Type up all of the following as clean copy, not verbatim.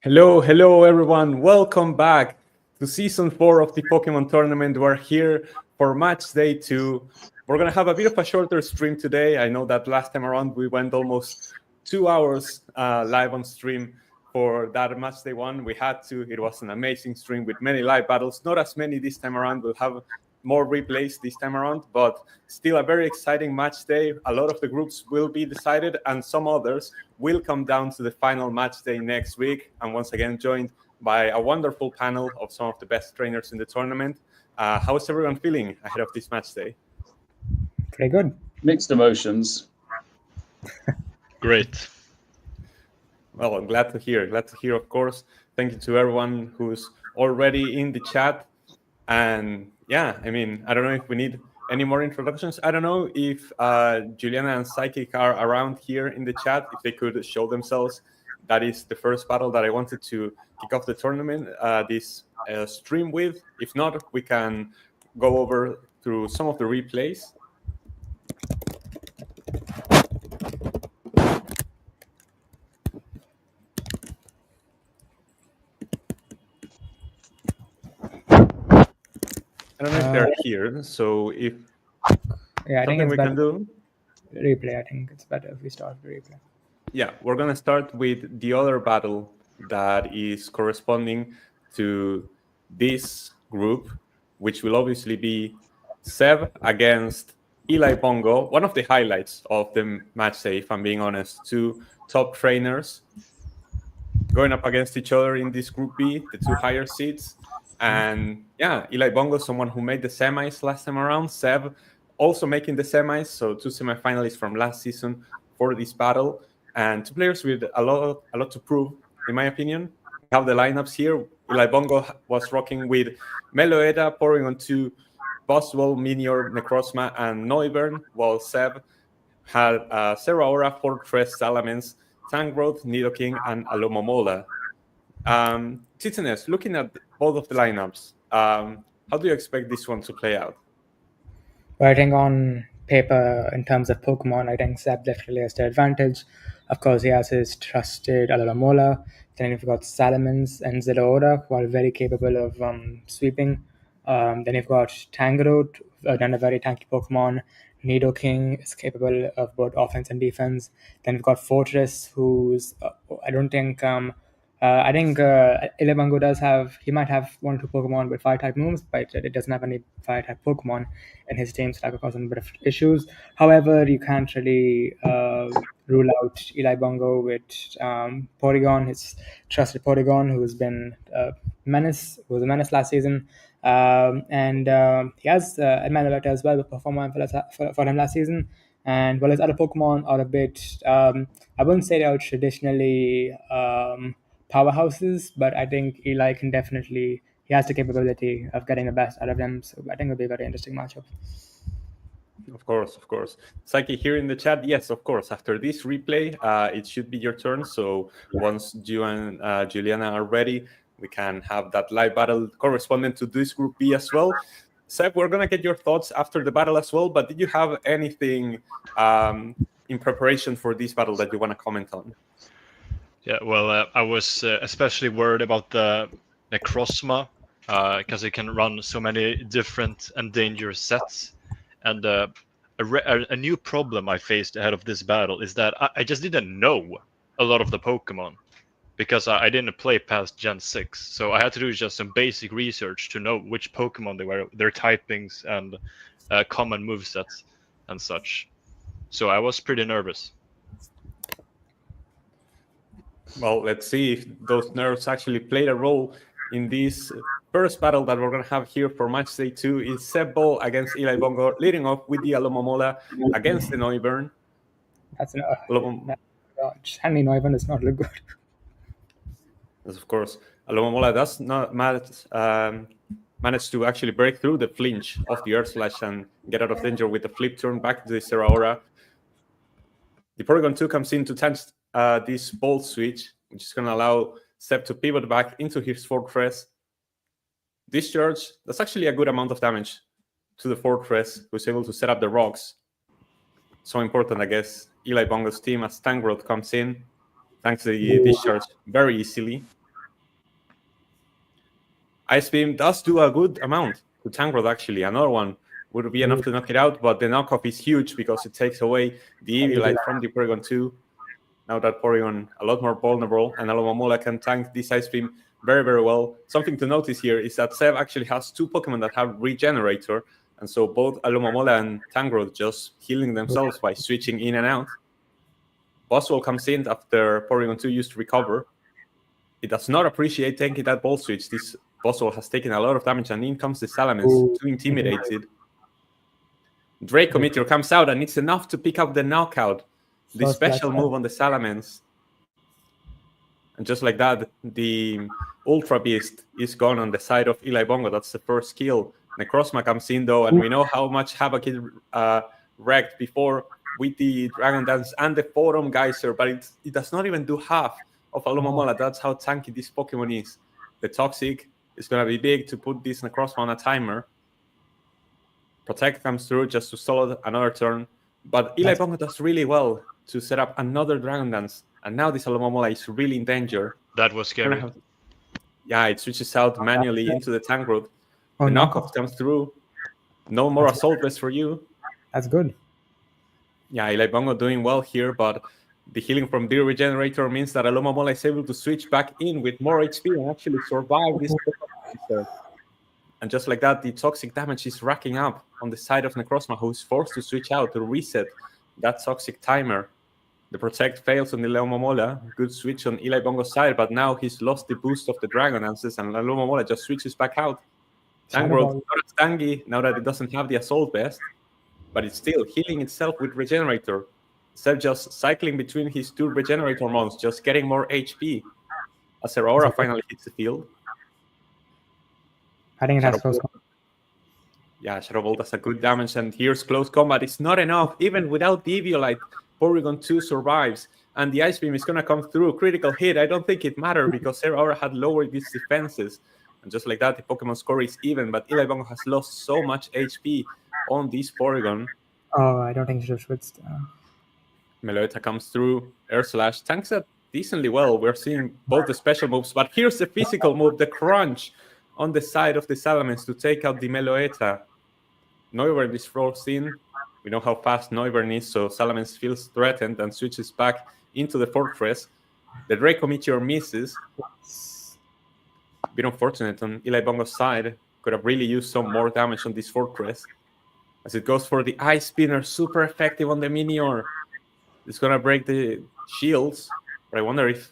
Hello everyone. Welcome back to Season 4 of the Pokemon Tournament. We're here for Match Day 2. We're going to have a bit of a shorter stream today. I know that last time around we went almost 2 hours live on stream for that Match Day 1. We had to. It was an amazing stream with many live battles. Not as many this time around. We'll have more replays this time around, but still a very exciting match day. A lot of the groups will be decided, and some others will come down to the final match day next week. And once again, joined by a wonderful panel of some of the best trainers in the tournament. How is everyone feeling ahead of this match day? Pretty good. Mixed emotions. Great. Well, I'm glad to hear. Glad to hear, of course. Thank you to everyone who's already in the chat. And yeah, I mean, I don't know if we need any more introductions. I don't know if Juliana and Psykick are around here in the chat, if they could show themselves. That is the first battle that I wanted to kick off the tournament, this stream with. If not, we can go over through some of the replays. I don't know if they're here, so if I think it's we better. can do Replay. I think it's better if we start the replay. Yeah, we're gonna start with the other battle that is corresponding to this group, which will obviously be Seb against Elibungo. One of the highlights of the match day, if I'm being honest. Two top trainers going up against each other in this group B, the two higher seeds. And yeah, Elibungo, someone who made the semis last time around. Seb also making the semis, so two semifinalists from last season for this battle. And two players with a lot to prove, in my opinion. We have the lineups here. Elibungo was rocking with Meloetta, pouring onto Boswell, Minior, Necrozma, and Noivern, while Seb had Zeraora, Fortress, Salamence, Tangrowth, Nidoking, and Alomomola. Titanes, looking at both of the lineups, how do you expect this one to play out? Well, I think on paper, in terms of Pokemon, I think Seb definitely has the advantage. Of course, he has his trusted Alomola. Then you've got Salamence and Zeraora, who are very capable of sweeping. Then you've got Tangrowth, then a very tanky Pokemon. Nidoking is capable of both offense and defense. Then we've got Fortress, who's I think Elibungo he might have 1 or 2 Pokemon with Fire-type moves, but it doesn't have any Fire-type Pokemon in his team, so that could cause a bit of issues. However, you can't really rule out Elibungo with Porygon, his trusted Porygon, who's been a menace last season. And he has a Meloetta as well, the performer for him last season. And while his other Pokemon are a bit, I wouldn't say they are traditionally powerhouses, but I think Eli can definitely, he has the capability of getting the best out of them. So I think it'll be a very interesting matchup. Of course. Psyche here in the chat. Yes, of course. After this replay, it should be your turn. So once you and Juliana are ready, we can have that live battle corresponding to this group B as well. Seb, we're going to get your thoughts after the battle as well, but did you have anything in preparation for this battle that you want to comment on? Yeah, well, I was especially worried about the Necrozma because it can run so many different and dangerous sets. And a new problem I faced ahead of this battle is that I just didn't know a lot of the Pokemon because I didn't play past Gen 6. So I had to do just some basic research to know which Pokemon they were, their typings and common movesets and such. So I was pretty nervous. Well, let's see if those nerves actually played a role in this first battle that we're going to have here for match day 2. Is Seb Ball against Elibungo, leading off with the Alomomola against the Noivern. That's an Handy Noivern does not look good. Yes, of course. Alomomola does not manage to actually break through the flinch of the Earth Slash and get out of danger with the flip turn back to the Zeraora. The Porygon 2 comes in to test this Bolt switch, which is going to allow Seb to pivot back into his Fortress. Discharge, that's actually a good amount of damage to the Fortress, who's able to set up the rocks. So important, I guess, Elibungo's team as Tangrowth comes in, thanks to the discharge very easily. Ice Beam does do a good amount to Tangrowth, actually. Another one would be enough to knock it out, but the knockoff is huge because it takes away the Eviolite from the Porygon 2. Now that Porygon a lot more vulnerable, and Alomomola can tank this Ice Beam very, very well. Something to notice here is that Sev actually has 2 Pokemon that have Regenerator, and so both Alomomola and Tangrowth just healing themselves by switching in and out. Boswell comes in after Porygon 2 used to recover. It does not appreciate taking that ball switch. This Boswell has taken a lot of damage, and in comes the Salamence, too intimidated. Draco Meteor comes out, and it's enough to pick up the knockout. The special move on the Salamence. And just like that, the Ultra Beast is gone on the side of Elibungo. That's the first kill. Necrozma comes in, though, and we know how much havoc it wrecked before with the Dragon Dance and the Photon Geyser, but it does not even do half of Alomomola. That's how tanky this Pokemon is. The Toxic is going to be big to put this Necrozma on a timer. Protect comes through just to solo another turn. But Elibungo does really well to set up another Dragon Dance. And now this Alomomola is really in danger. That was scary. Yeah, it switches out manually into the Tangrowth. The knockoff comes through. No more Assault Vest for you. That's good. Yeah, Elibungo doing well here, but the healing from the Regenerator means that Alomomola is able to switch back in with more HP and actually survive this. And just like that, the toxic damage is racking up on the side of Necrozma, who is forced to switch out to reset that toxic timer. The Protect fails on the Alomomola. Good switch on Elibungo's side, but now he's lost the boost of the Dragon Dances, and Alomomola just switches back out. Tangrowth not as tangy now that it doesn't have the Assault Vest, but it's still healing itself with Regenerator. Instead of just cycling between his 2 Regenerator mons, just getting more HP as Aurora finally hits the field. I think it has close combat. Yeah, Shadow Ball does a good damage, and here's close combat. It's not enough. Even without the Eviolite, Porygon 2 survives, and the Ice Beam is going to come through. Critical hit. I don't think it mattered because Aurora had lowered its defenses. And just like that, the Pokemon score is even, but Elibungo has lost so much HP on this Porygon. Oh, I don't think it should have switched. Meloetta comes through. Air Slash tanks it decently well. We're seeing both the special moves, but here's the physical move, the crunch on the side of the Salamence to take out the Meloetta. Noivern is forced in. We know how fast Noivern is, so Salamence feels threatened and switches back into the fortress. The Draco Meteor misses. A bit unfortunate on Elibungo's side. Could have really used some more damage on this fortress. As it goes for the Ice Spinner, super effective on the Minior. It's going to break the shields, but I wonder if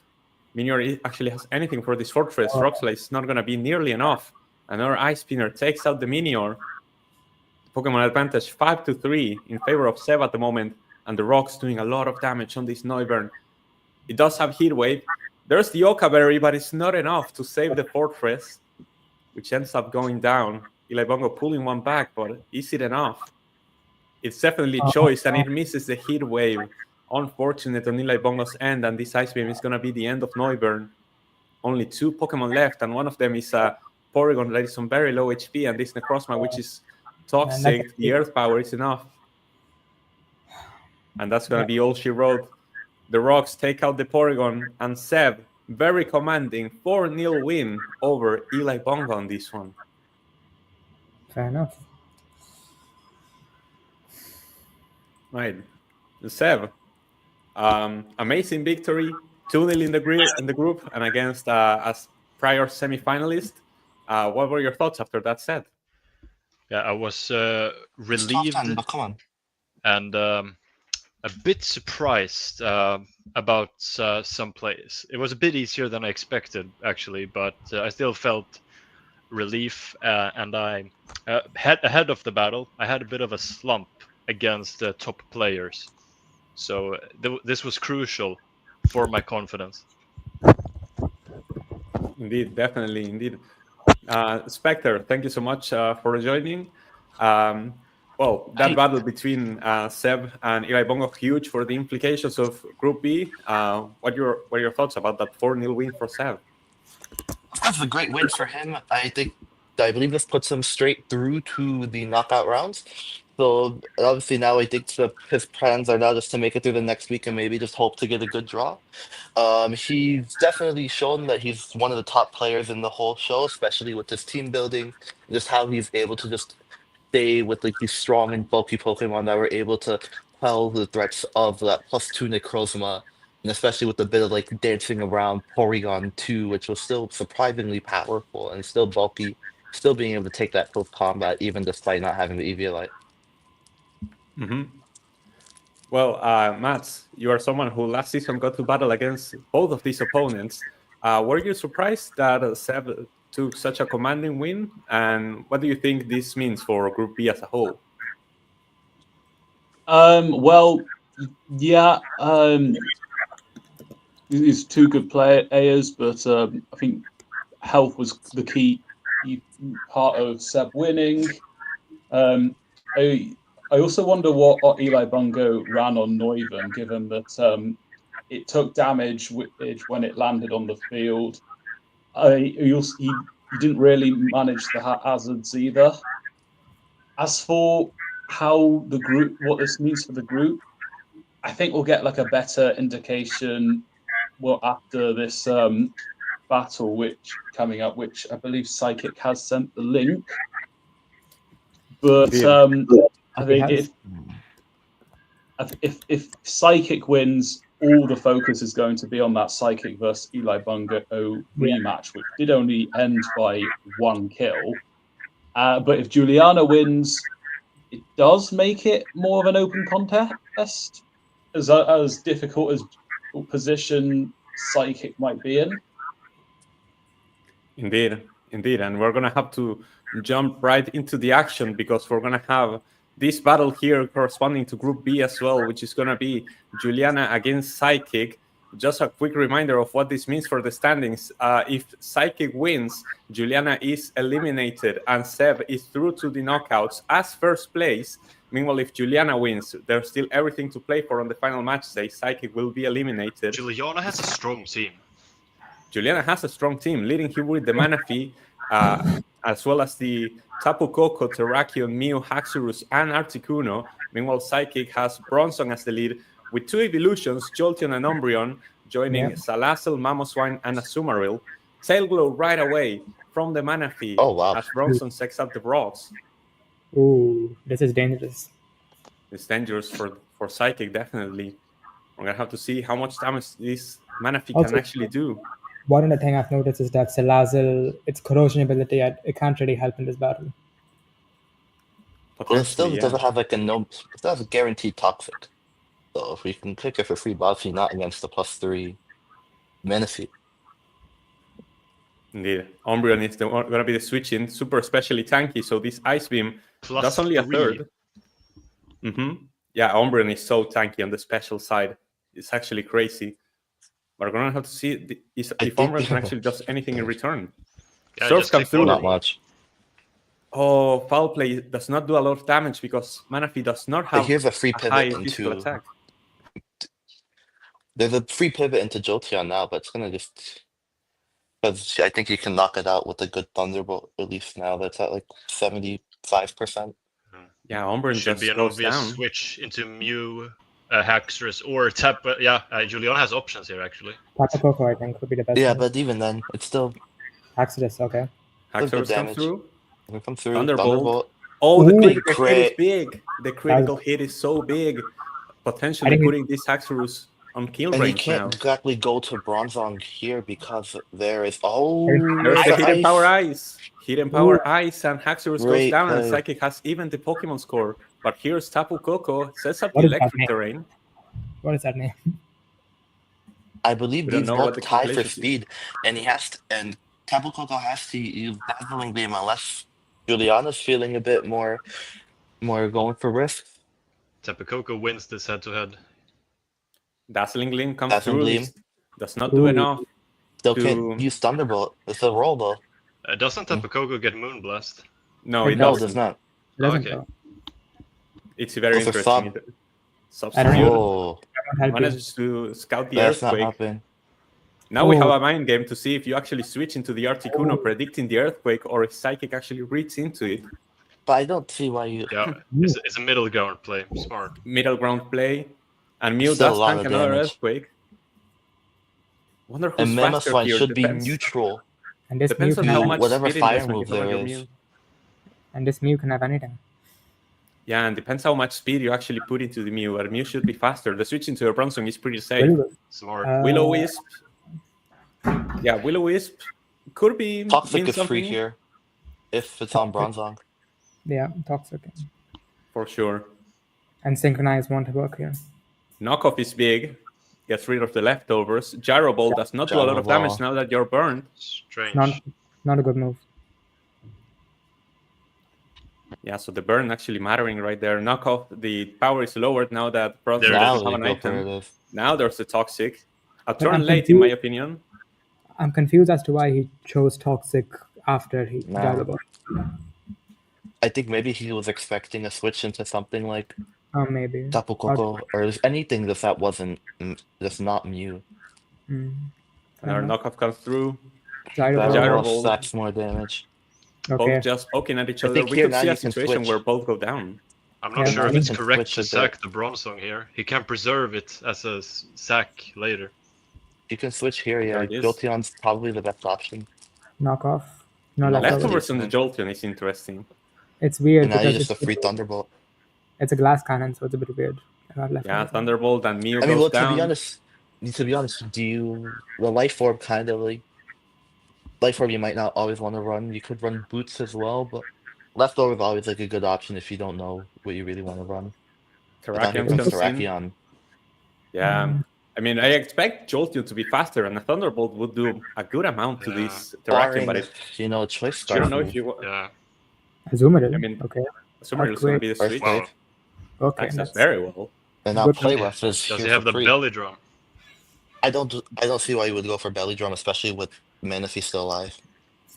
Minior actually has anything for this fortress. Rockslide is not going to be nearly enough. Another Ice Spinner takes out the Minior. Pokemon advantage 5-3 in favor of Sev at the moment, and the Rock's doing a lot of damage on this Noivern. It does have Heat Wave. There's the Oka Berry, but it's not enough to save the fortress, which ends up going down. Elibungo pulling one back, but is it enough? It's definitely choice, and it misses the Heat Wave. Unfortunate on Elibungo's end, and this Ice Beam is going to be the end of Noivern. Only 2 Pokemon left, and one of them is a Porygon that is on very low HP, and this Necrozma, which is toxic. The Earth Power is enough. And that's going to be all she wrote. The Rocks take out the Porygon, and Sev, very commanding, 4-0 win over Elibungo on this one. Fair enough. Right. Sev, amazing victory, 2-0 in the group, and against a prior semi-finalist. What were your thoughts after that set? Yeah, I was relieved and a bit surprised about some plays. It was a bit easier than I expected, actually, but I still felt relief, and I ahead of the battle, I had a bit of a slump against the top players. So this was crucial for my confidence. Indeed, definitely, indeed. Spectre, thank you so much for joining. Well, that battle between Seb and Elibungo, huge for the implications of Group B. What are your thoughts about that 4-0 win for Seb? That's a great win for him. I believe this puts him straight through to the knockout rounds. So obviously now I think his plans are now just to make it through the next week and maybe just hope to get a good draw. He's definitely shown that he's one of the top players in the whole show, especially with his team building, just how he's able to just stay with like these strong and bulky Pokemon that were able to quell the threats of that +2 Necrozma, and especially with a bit of like dancing around Porygon 2, which was still surprisingly powerful and still bulky, still being able to take that close combat even despite not having the Eviolite. Well, Mats, you are someone who last season got to battle against both of these opponents. Were you surprised that Seb took such a commanding win? And what do you think this means for Group B as a whole? Well, yeah, these two good players, but I think health was the key part of Seb winning. I also wonder what Elibungo ran on Neuven, given that it took damage when it landed on the field. He didn't really manage the hazards either. As for what this means for the group, I think we'll get like a better indication after this battle which I believe Psychick has sent the link. But I think if Psychick wins, all the focus is going to be on that Psychick versus Elibungo rematch, which did only end by 1 kill. But if Juliana wins, it does make it more of an open contest, as difficult as position Psychick might be in. Indeed. And we're going to have to jump right into the action because we're going to have this battle here corresponding to Group B as well, which is going to be Juliana against Psykick. Just a quick reminder of what this means for the standings. If Psykick wins, Juliana is eliminated and Seb is through to the knockouts as first place. Meanwhile, if Juliana wins, there's still everything to play for on the final match day. Psykick will be eliminated. Juliana has a strong team. Juliana has a strong team, leading here with the Manaphy, as well as the Tapu Koko, Terrakion, Mew, Haxorus, and Articuno. Meanwhile, Psykick has Bronzong as the lead, with 2 evolutions, Jolteon and Umbreon, joining Salazzle, Mamoswine, and Azumarill. Tailglow right away from the Manaphy as Bronzong sets up the rocks. Ooh, this is dangerous. It's dangerous for Psykick, definitely. We're going to have to see how much damage this Manaphy can actually do. One other thing I've noticed is that Salazzle, its corrosion ability, it can't really help in this battle. But it still doesn't have like it still has a guaranteed toxic. So if we can pick it for free Bobsy, not against the +3 Manaphy. Indeed. Umbreon is going to be the switch in, super especially tanky, so this Ice Beam does only a third. Yeah, Umbreon is so tanky on the special side. It's actually crazy. We're going to have to see if Umbreon can actually do anything in return. Yeah, Surf comes through. Not much. Oh, Foul Play does not do a lot of damage because Manaphy does not have here's a free pivot high physical into attack. There's a free pivot into Jolteon now, but it's gonna just because I think you can knock it out with a good Thunderbolt release now. That's at like 75%. Yeah, Umbreon should just be an goes obvious down. switch into Mew, Haxorus, or Tap. Juliana has options here actually. Tapu Koko, I think, would be the best. Yeah, one. but even then, it's still Haxorus, okay. Haxorus comes through. It comes through. Thunderbolt. Oh, the Ooh. critical hit is big. The critical hit is so big. Potentially putting this Haxorus on kill and he range can't now. exactly go to Bronzong here because there is there's the Hidden Power Ice. Hidden Power Ice, and Haxorus goes down, and play. Psychic has even the Pokemon score. But here's Tapu Koko, sets up What the is that electric name? terrain. What is that name? I believe We don't these know what both the tie for calculation is. speed, and Tapu Koko has to use Dazzling Gleam unless Juliana's feeling a bit more going for risks. Tapu Koko wins this head-to-head. Dazzling Gleam comes Dazzling through. Gleam. Does not do enough. Still can't use Thunderbolt. It's a roll though. Doesn't Tapu Koko get Moonblast? No, it No, it doesn't. does not. It doesn't Okay. go. It's very Those are interesting. I don't Substitute Oh, manages to scout the that's not Earthquake. happening. Now we have a mind game to see if you actually switch into the Articuno, predicting the Earthquake, or if Psychic actually reads into it. But I don't see why you. Yeah, it's a middle ground play. Smart. Middle ground play. And Mew Still a does lot tank of another damage. Earthquake. Wonder who's And faster Mamoswine here. should be neutral. And this Mew Depends on can how have, much whatever speed fire investment move you have on there your is. Mew. and this Mew can have anything. Yeah, and depends how much speed you actually put into the Mew. A Mew should be faster. The switch into a Bronzong is pretty safe. Willow. Smart. Will-O-Wisp. Yeah, Will-O-Wisp could be Toxic mean is free something here if it's on Bronzong. Yeah, Toxic. for sure. And Synchronize won't work here. Knockoff is big. Gets rid of the leftovers. Gyro Ball does not do a lot of Gyro Ball. damage now that you're burned. Strange. Not a good move. Yeah, so the burn actually mattering right there. Knockoff, the power is lowered now that Bronzong There it Now doesn't have they an go for item. it. Now there's the Toxic. A I'm turn late, in my confused. opinion. I'm confused as to why he chose Toxic after he No. Gyro Ball. I think maybe he was expecting a switch into something like Maybe. Tapu Koko or anything that wasn't just not Mew. Another knockoff comes through. Gyro Ball. Gyro Gyro Ball. Ball stacks more damage. Okay. Both just poking at each I other. think We here could now see a you can situation switch. where both go down. I'm not Yeah, sure now if you it's can correct switch to it there. sack the Bronzong here. He can preserve it as a sack later. You can switch here, yeah. There it is. Jolteon's probably the best option. Knockoff. No Knockoff. leftovers. Leftovers on the Jolteon is interesting. It's weird And now you because just a free Thunderbolt. it's a glass cannon, so it's a bit weird. Yeah, Thunderbolt and Mew I mean, goes well, down. to be honest, the Life Orb kind of like Life Orb you might not always want to run. You could run Boots as well, but Leftover is always like a good option if you don't know what you really want to run. But now here Terrakion comes comes in. Terrakion. Yeah. I mean, I expect Jolteon to be faster, and a Thunderbolt would do a good amount to Yeah. this Terrakion, but Barring, choice you don't scarf know if move. you... Yeah. Azumarill. I mean, Okay. Summary is going to be the First switch. Wow. wave. Okay. Access That's very well. And now Good Play point. Rough is Does here he have for the free. belly drum? I don't see why you would go for Belly Drum, especially with Manaphy still alive.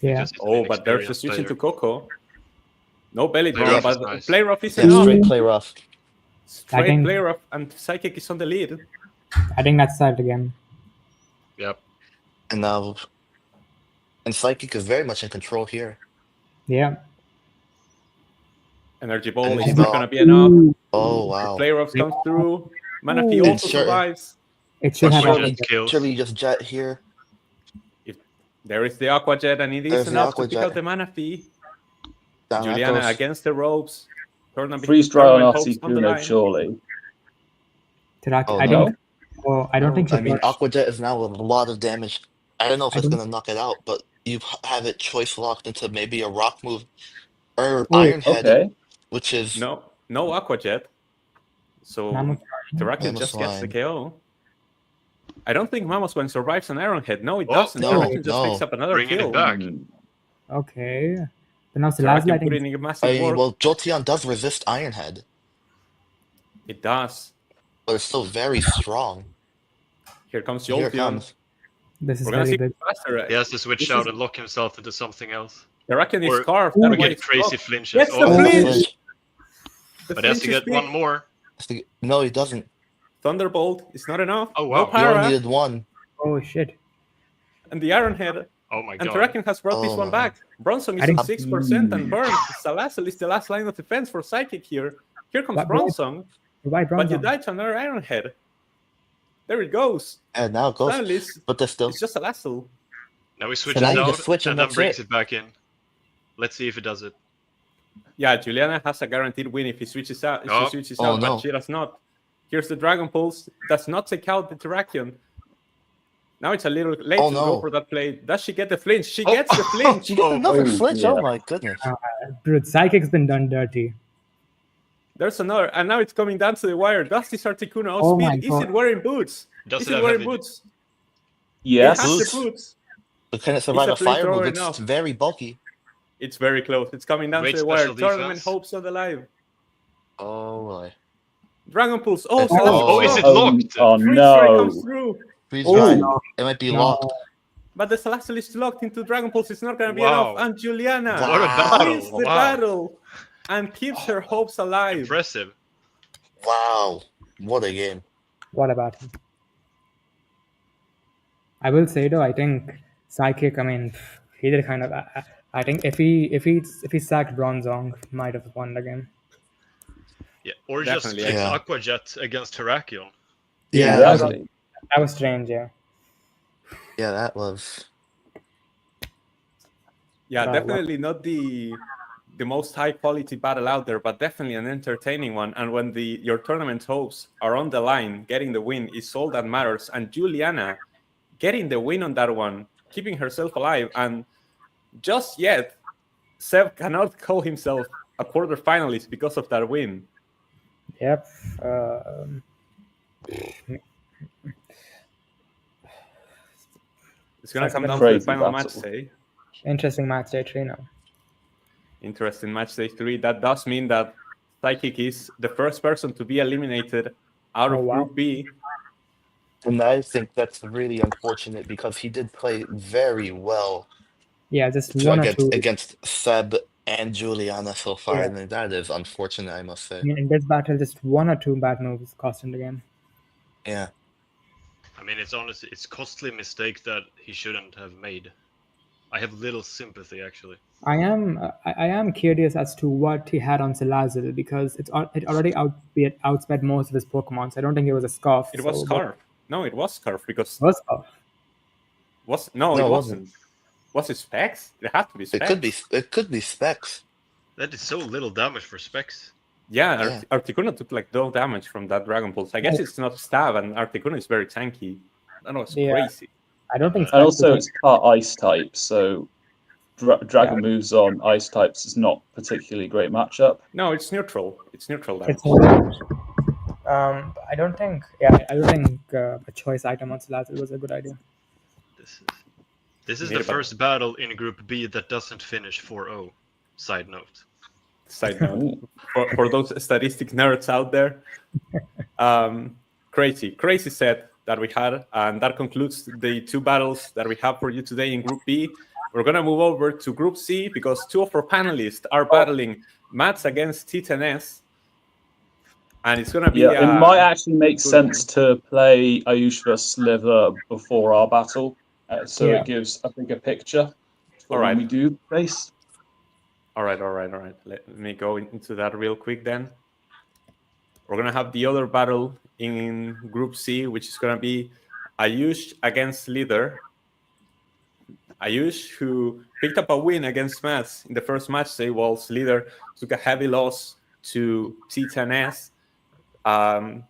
yeah. Because he's an Oh, but there's a inexperienced switch player. into Coco. No belly Play drum, rough is but nice. play rough is Yeah, enough. straight Play Rough. Straight think- play rough, and Psychick is on the lead. I think that's that again. Yep. And now, and Psychic is very much in control here. Yeah. Energy Ball Energy is not Ball. going to be enough. Oh wow! Play rough comes through. Manaphy Ooh. also Sure. survives. It should have Surely- happened. kills. Surely you just Jet here. There is the Aqua Jet, and it is There's the enough to Aqua pick Jet. out the Manaphy. Down that Juliana goes. against the ropes. Tournament, Freeze dry on tournament hopes on the Articuno, line. surely. Terrakion. Oh, I no? think. Oh, I don't think she I mean, got- Aqua Jet is now with a lot of damage. I don't know if I it's don't- gonna knock it out, but you have it choice locked into maybe a rock move or Oh, Iron Head, Okay. which is No Aqua Jet. So Mammoth- Terrakion just gets the Mamoswine. KO. I don't think Mamoswine survives an Iron Head. No, it Oh, doesn't. no, Terrakion just no. picks up another Bringing it kill. back. Okay. But now the last Terrakion lighting. putting in a massive I mean, work. well, Jolteon does resist Iron Head, It does. but it's still very strong. Here comes Here it Jolteon. comes. This is We're gonna very see good. faster. He has to switch This out is- and lock himself into something else. Terrakion is Or- scarfed. Ooh, That's We why get it's crazy blocked. flinches. Yes, the Oh, flinch! Flinch. The but he has to flinch is get big. one more. No, he doesn't. Thunderbolt is not enough. Oh, No wow. You only para. needed one. Oh shit. And the Iron Head. Oh my And god. Terrakion has brought this Oh one my back. Bronzong I is on think- 6% and burned. Salazzle is the last line of defense for Psychic here. Here comes But- Bronzong, Why but you Bronzong? died to another Iron Head. There it goes. And now it goes. Suddenly it's, But there's still. it's just Salazzle. Now we switch So now it you out just switch and and then that's brings it. it back in. Let's see if it does it. Yeah, Juliana has a guaranteed win if he switches out. If Oh. she switches Oh, out, no. but she does not. Here's the Dragon Pulse. Does not take out the Terrakion. Now it's a little late Oh, to no. go for that play. Does she get the flinch? She Oh. gets the flinch. You got another Oh, flinch. yeah. Oh my goodness. Dude, Psychic's been done dirty. There's another, and now it's coming down to the wire. Does this Articuno Oh my outspeed? Is God. it wearing boots? Does Is it it have wearing heavy? boots? Yes. It has Boots. the boots. But can it survive a a fire flamethrower move? It's enough. very bulky. It's very close. It's coming down Great to the wire. special Tournament defense. hopes on the live. Oh boy. Dragon Pulse. Oh, Oh. Salazzle. Oh, is it Oh, locked? oh Freeze Ray comes no. through. Freeze Oh. dry. It might be No. locked. But the Salazzle is locked into Dragon Pulse. It's not going to be Wow. enough. And Juliana What a battle. wins the Wow. battle and keeps her hopes alive. Impressive. Wow. What a game. What about him? I will say though, I think Psychic. I mean, he did kind of. I think if he sacked Bronzong, he might have won the game. Yeah, or Definitely, just keep yeah. Aqua Jet against Terrakion. Yeah, that was exactly. that was strange. Yeah. yeah, that was. Yeah, Wow. definitely not the most high quality battle out there, but definitely an entertaining one. And when your tournament hopes are on the line, getting the win is all that matters. And Juliana getting the win on that one, keeping herself alive, and just yet Sev cannot call himself a quarterfinalist because of that win. Yep. It's gonna Sounds come like a down to the Crazy final match battle. day. interesting match day 3 now. Interesting match day 3. That does mean that Psykick is the first person to be eliminated out of Oh, wow. Group B. And I think that's really unfortunate because he did play very well Yeah, just one or two. against Seb and Juliana so far, Yeah. and that is unfortunate, I must say. I mean, in this battle, just one or two bad moves cost him the game. Yeah. I mean, it's costly mistake that he shouldn't have made. I have little sympathy actually. I am curious as to what he had on Salazzle because it already outsped most of his Pokemon. So I don't think it was a scarf. It was Scarf. No, it was Scarf because Was scarf. no, No, it it wasn't. Was it Specs? It had to be Specs. It could be Specs. That is so little damage for Specs. Yeah, Articuno took like no damage from that Dragon Pulse. I guess it's not stab, and Articuno is very tanky. That was Yeah. crazy. I don't think. And Specs also, was- it's part ice type, so Dragon moves on ice types is not particularly great matchup. No, it's neutral. It's neutral damage. It's I don't think. Yeah, I don't think a choice item on Salazzle was a good idea. This is Need the a battle. first battle in Group B that doesn't finish 4-0. Side note. Side note for those statistic nerds out there. Crazy set that we had, and that concludes the 2 battles that we have for you today in Group B. We're gonna move over to Group C because 2 of our panelists are battling Mats against T10S, and it's gonna be. It might actually make sense to play Ayush vs Slither before our battle, so it gives a bigger picture for when we do face. All right. Let me go into that real quick then. We're going to have the other battle in Group C, which is going to be Ayush against Slither. Ayush, who picked up a win against Mats in the first match day, while Slither took a heavy loss to T10S. And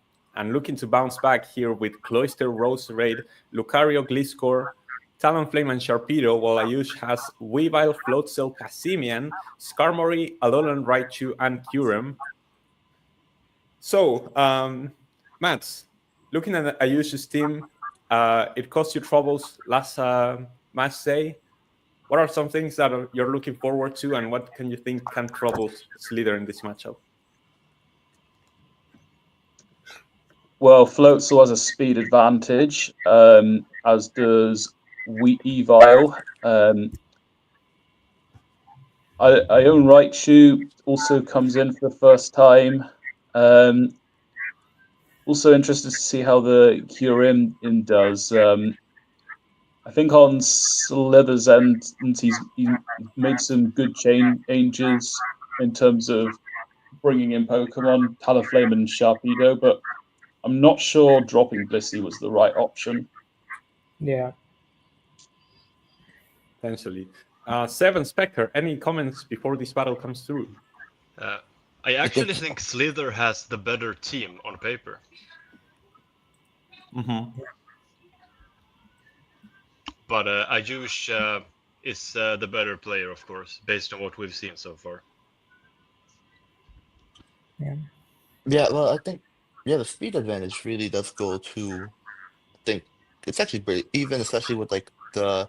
looking to bounce back here with Cloyster, Rose Raid, Lucario, Gliscor, Talonflame, and Sharpedo, while Ayush has Weavile, Floatzel, Cassimian, Skarmory, Alolan, Raichu, and Kyurem. So, Mats, looking at Ayush's team, it caused you troubles last match day. What are some things that you're looking forward to, and what can you think can trouble Slither in this matchup? Well, Floatzel has a speed advantage, as does Weavile. I own Raichu, also comes in for the first time. Also interested to see how the Kyurem does. I think on Slither's end, he's made some good changes in terms of bringing in Pokemon, Talonflame and Sharpedo, but I'm not sure dropping Blissey was the right option. Yeah. Potentially. Seven Spectre, any comments before this battle comes through? I actually think Slither has the better team on paper. Mm-hmm. But Ayush is the better player, of course, based on what we've seen so far. Yeah, well, I think the speed advantage really does go to. I think it's actually pretty even, especially with like the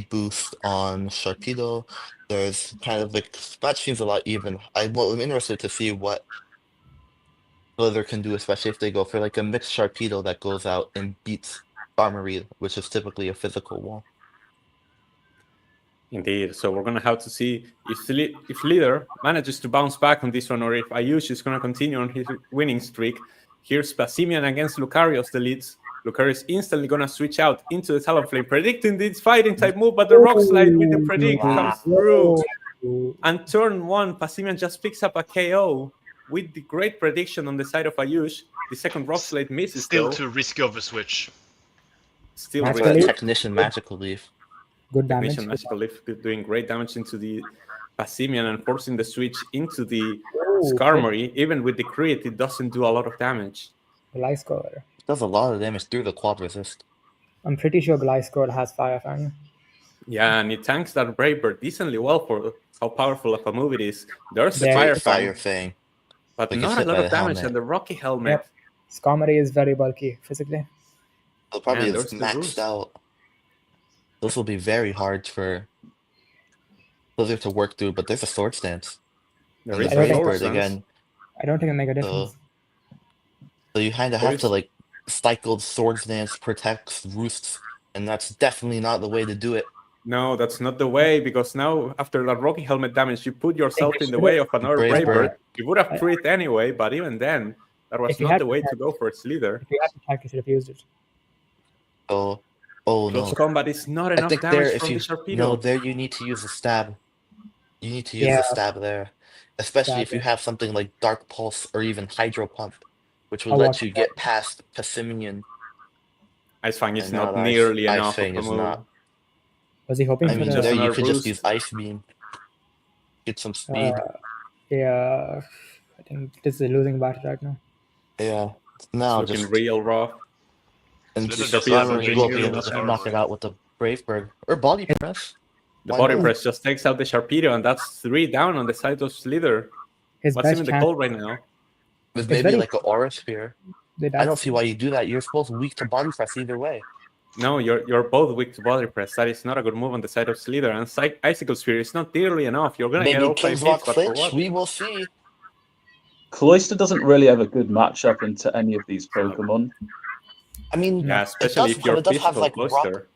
boost on Sharpedo. There's kind of like match seems a lot even. I'm interested to see what Slither can do, especially if they go for like a mixed Sharpedo that goes out and beats Armory, which is typically a physical wall. Indeed. So we're going to have to see if Slither manages to bounce back on this one, or if Ayush is going to continue on his winning streak. Here's Passimian against Lucario as the leads. Lucario is instantly gonna switch out into the Talonflame, predicting this fighting type move, but the Rock Slide with the predict comes through. And turn 1, Passimian just picks up a KO with the great prediction on the side of Ayush. The second Rock Slide misses Still though. too risky of a switch. Still Magical For that Leaf. Technician Magical Leaf. Good damage. Technician Magical Leaf doing great damage into the Passimian and forcing the switch into the Skarmory. Even with the crit, it doesn't do a lot of damage. Gliscor. It does a lot of damage through the quad resist. I'm pretty sure Gliscor has Fire Fang. Yeah, and it tanks that Brave Bird decently well for how powerful of a move it is. There's the Yeah. Fire Fire Fang, Fang. but Like, not it's a hit lot by of the damage, helmet. and the Rocky Helmet. Yep. Skarmory is very bulky physically. It'll probably Man, is there's the maxed boost. out. This will be very hard for Slither to work through, but there's a Sword Stance. There And is the a Brave Sword Bird Stance. again. I don't think it make a difference. So you kind of There have to is- like cycle Sword Dance, protects, roosts, and that's definitely not the way to do it. No, that's not the way, because now after that Rocky Helmet damage, you put yourself in the should've- way of another Brave Brave Bird. Bird. You would have crit anyway, but even then, that was If you not had the to way check- to go for Slither. If you had to check, you should have used it. Oh Close no. combat is not I enough think there, damage if from you the Sharpedo. no, there you need to use the stab. You need to use Yeah. the stab there, especially if Stab, you have something like Dark Pulse or even Hydro Pump, which would I'll let watch you that. get past Passimian. Ice Fang is And now not the nearly Ice enough Fang of a is move. not. Was he hoping I for mean, just there you another could just boost. use Ice Beam, get some speed. Yeah, I think this is a losing battle right now. Yeah, It's now looking just real rough. and Slither just Skarmory doesn't will be really able have to damage. knock it out with the Brave Bird or Body Press. The Why body not? press just takes out the Sharpedo, and that's 3 down on the side of Slither. His What's best even the chance call right now? With It's maybe very- like an Aura Sphere. I don't see why you do that. You're supposed to weak to Body Press either way. No, you're both weak to body press. That is not a good move on the side of Slither. And Icicle Sphere is not nearly enough. You're gonna get Maybe all 5 King's hits, Rock but for Flinch. what? We will see. Cloyster doesn't really have a good matchup into any of these Pokemon. I mean, Yeah, especially if you're it does have physical like Cloister.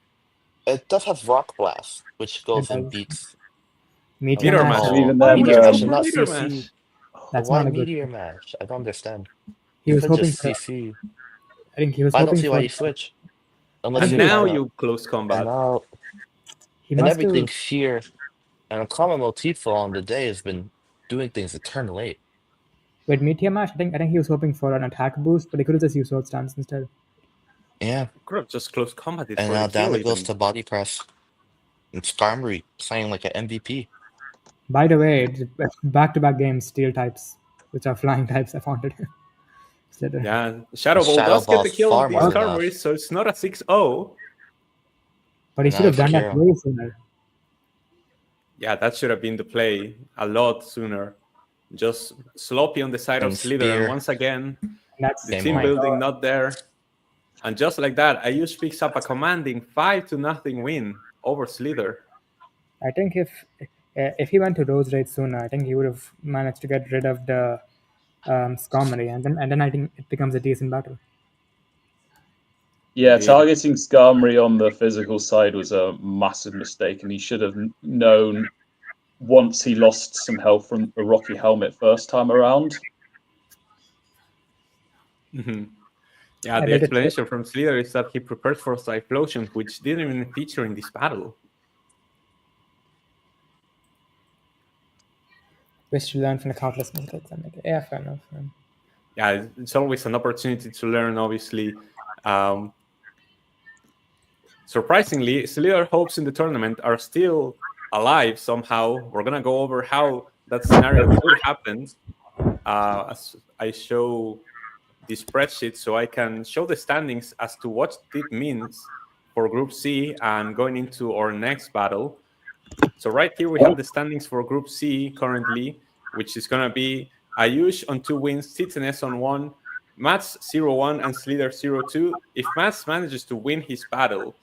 It does have Rock Blast, which goes It and does. beats. Meteor Meteor Mash. Mash. Even Why then, would you go Mash and for not Meteor CC? Mash? That's Why not a good. Meteor Mash? I don't understand. He You was could hoping just for. CC. I think he was I don't hoping see for. why you switch. Unless And you now wanna- you close combat. and now He and must everything have. here and a common motif on the day has been doing things a turn late. With Meteor Mash, I think he was hoping for an attack boost, but he could have just used Sword Stance instead. Yeah. Could have just close combat it And for now the down kill it goes even. to Body Press. And Skarmory playing like an MVP. By the way, back-to-back games, Steel types, which are flying types, I found it. Slither. Yeah, Shadow Ball Shadow does get the Ball's kill far on more these than enough. Skarmory, so it's not a 6-0. But he And should now have done that Hero. way sooner. Yeah, that should have been the play a lot sooner. Just sloppy on the side of And Slither, Spear. and once again, And that's the Game team on. building not there. And just like that, Ayush picks up a commanding 5-0 win over Slither. I think if he went to Rose Raid sooner, I think he would have managed to get rid of the Skarmory, and then I think it becomes a decent battle. Yeah, Indeed. targeting Skarmory on the physical side was a massive mistake, and he should have known once he lost some health from the Rocky Helmet first time around. Mhm. Yeah, I the bet it- explanation from Slither is that he prepared for Cyclosion, which didn't even feature in this battle. Wish to learn from the countless mistakes I made. Yeah, fair enough. Yeah, it's always an opportunity to learn, obviously. Surprisingly, Slither hopes in the tournament are still alive somehow. We're going to go over how that scenario could happen as I show the spreadsheet so I can show the standings as to what it means for Group C and going into our next battle. So right here we have the standings for Group C currently, which is going to be Ayush on 2 wins, Titanes on 1, Mats 0-1, and Slither 0-2. If Mats manages to win his battle,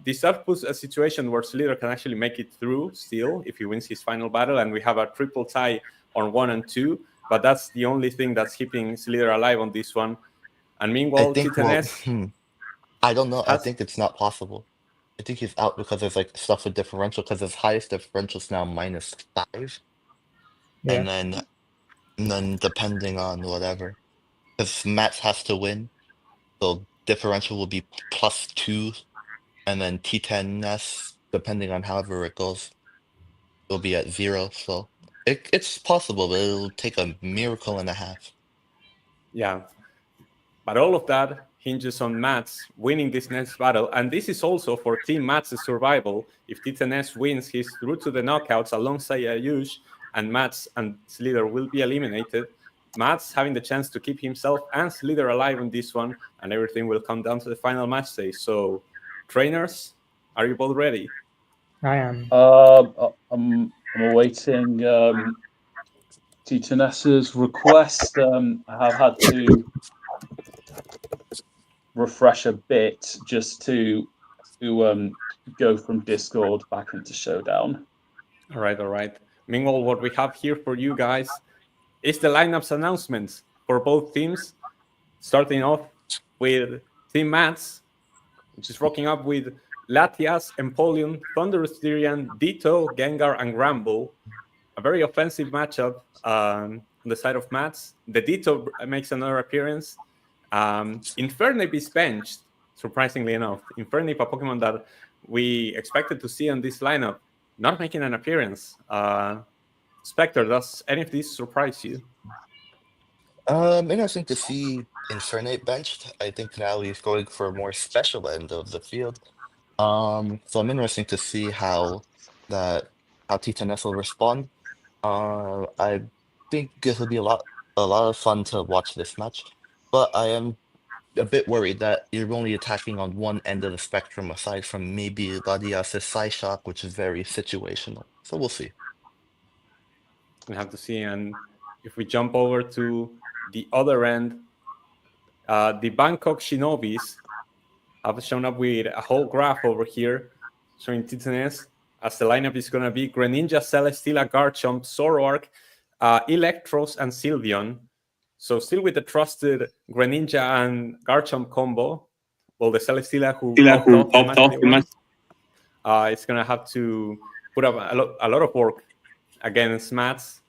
this puts a situation where Slither can actually make it through still if he wins his final battle, and we have a triple tie on 1 and 2. But that's the only thing that's keeping Slither alive on this one. And meanwhile, I think Titanes... I don't know. I has- think it's not possible. I think he's out because there's like stuff with differential because his highest differential is now -5. Yeah. And then depending on whatever. Because Mats has to win. So differential will be +2, and then T10S, depending on however it goes, will be at 0. So it's possible, but it'll take a miracle and a half. Yeah. But all of that hinges on Mats winning this next battle. And this is also for Team Mats' survival. If T10S wins, he's through to the knockouts alongside Ayush, and Mats and Slither will be eliminated. Mats having the chance to keep himself and Slither alive on this one, and everything will come down to the final match day. So, trainers, are you both ready? I am. I'm awaiting T10S's request. I have had to refresh a bit just to go from Discord back into Showdown. All right. Meanwhile, what we have here for you guys is the lineups announcements for both teams, starting off with Team Mats, which is rocking up with Latias, Empoleon, Thunderous Tyrian, Ditto, Gengar, and Gramble. A very offensive matchup on the side of Mats. The Ditto makes another appearance. Infernape is benched, surprisingly enough. Infernape, a Pokemon that we expected to see on this lineup, not making an appearance. Spectre, does any of this surprise you? Interesting to see Infernape benched. I think now he's going for a more special end of the field. So I'm interested to see how T10S will respond. I think it will be a lot of fun to watch this match, but I am a bit worried that you're only attacking on one end of the spectrum, aside from maybe Latias' Psyshock, which is very situational. So we'll see. We have to see. And if we jump over to the other end, the Bangkok Shinobis have shown up with a whole graph over here showing T10S, as the lineup is going to be Greninja, Celesteela, Garchomp, Zoroark, Electros, and Sylveon. So still with the trusted Greninja and Garchomp combo. Well, the Celesteela who popped off the match, it's going to have to put up a lot of work against Mats.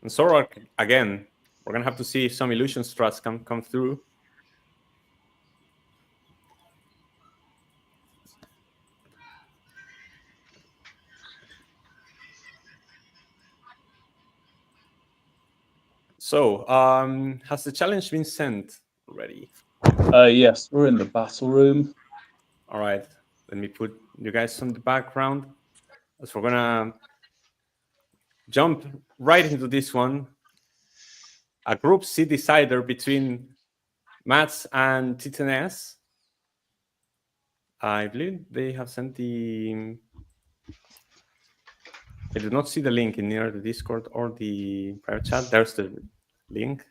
And Zoroark, again, we're going to have to see if some illusion strats come through. So, has the challenge been sent already? Yes, we're in the battle room. All right, let me put you guys on the background, as we're gonna jump right into this one. A Group C decider between Mats and T10S. I believe they have sent the... I did not see the link in near the Discord or the private chat. There's the link.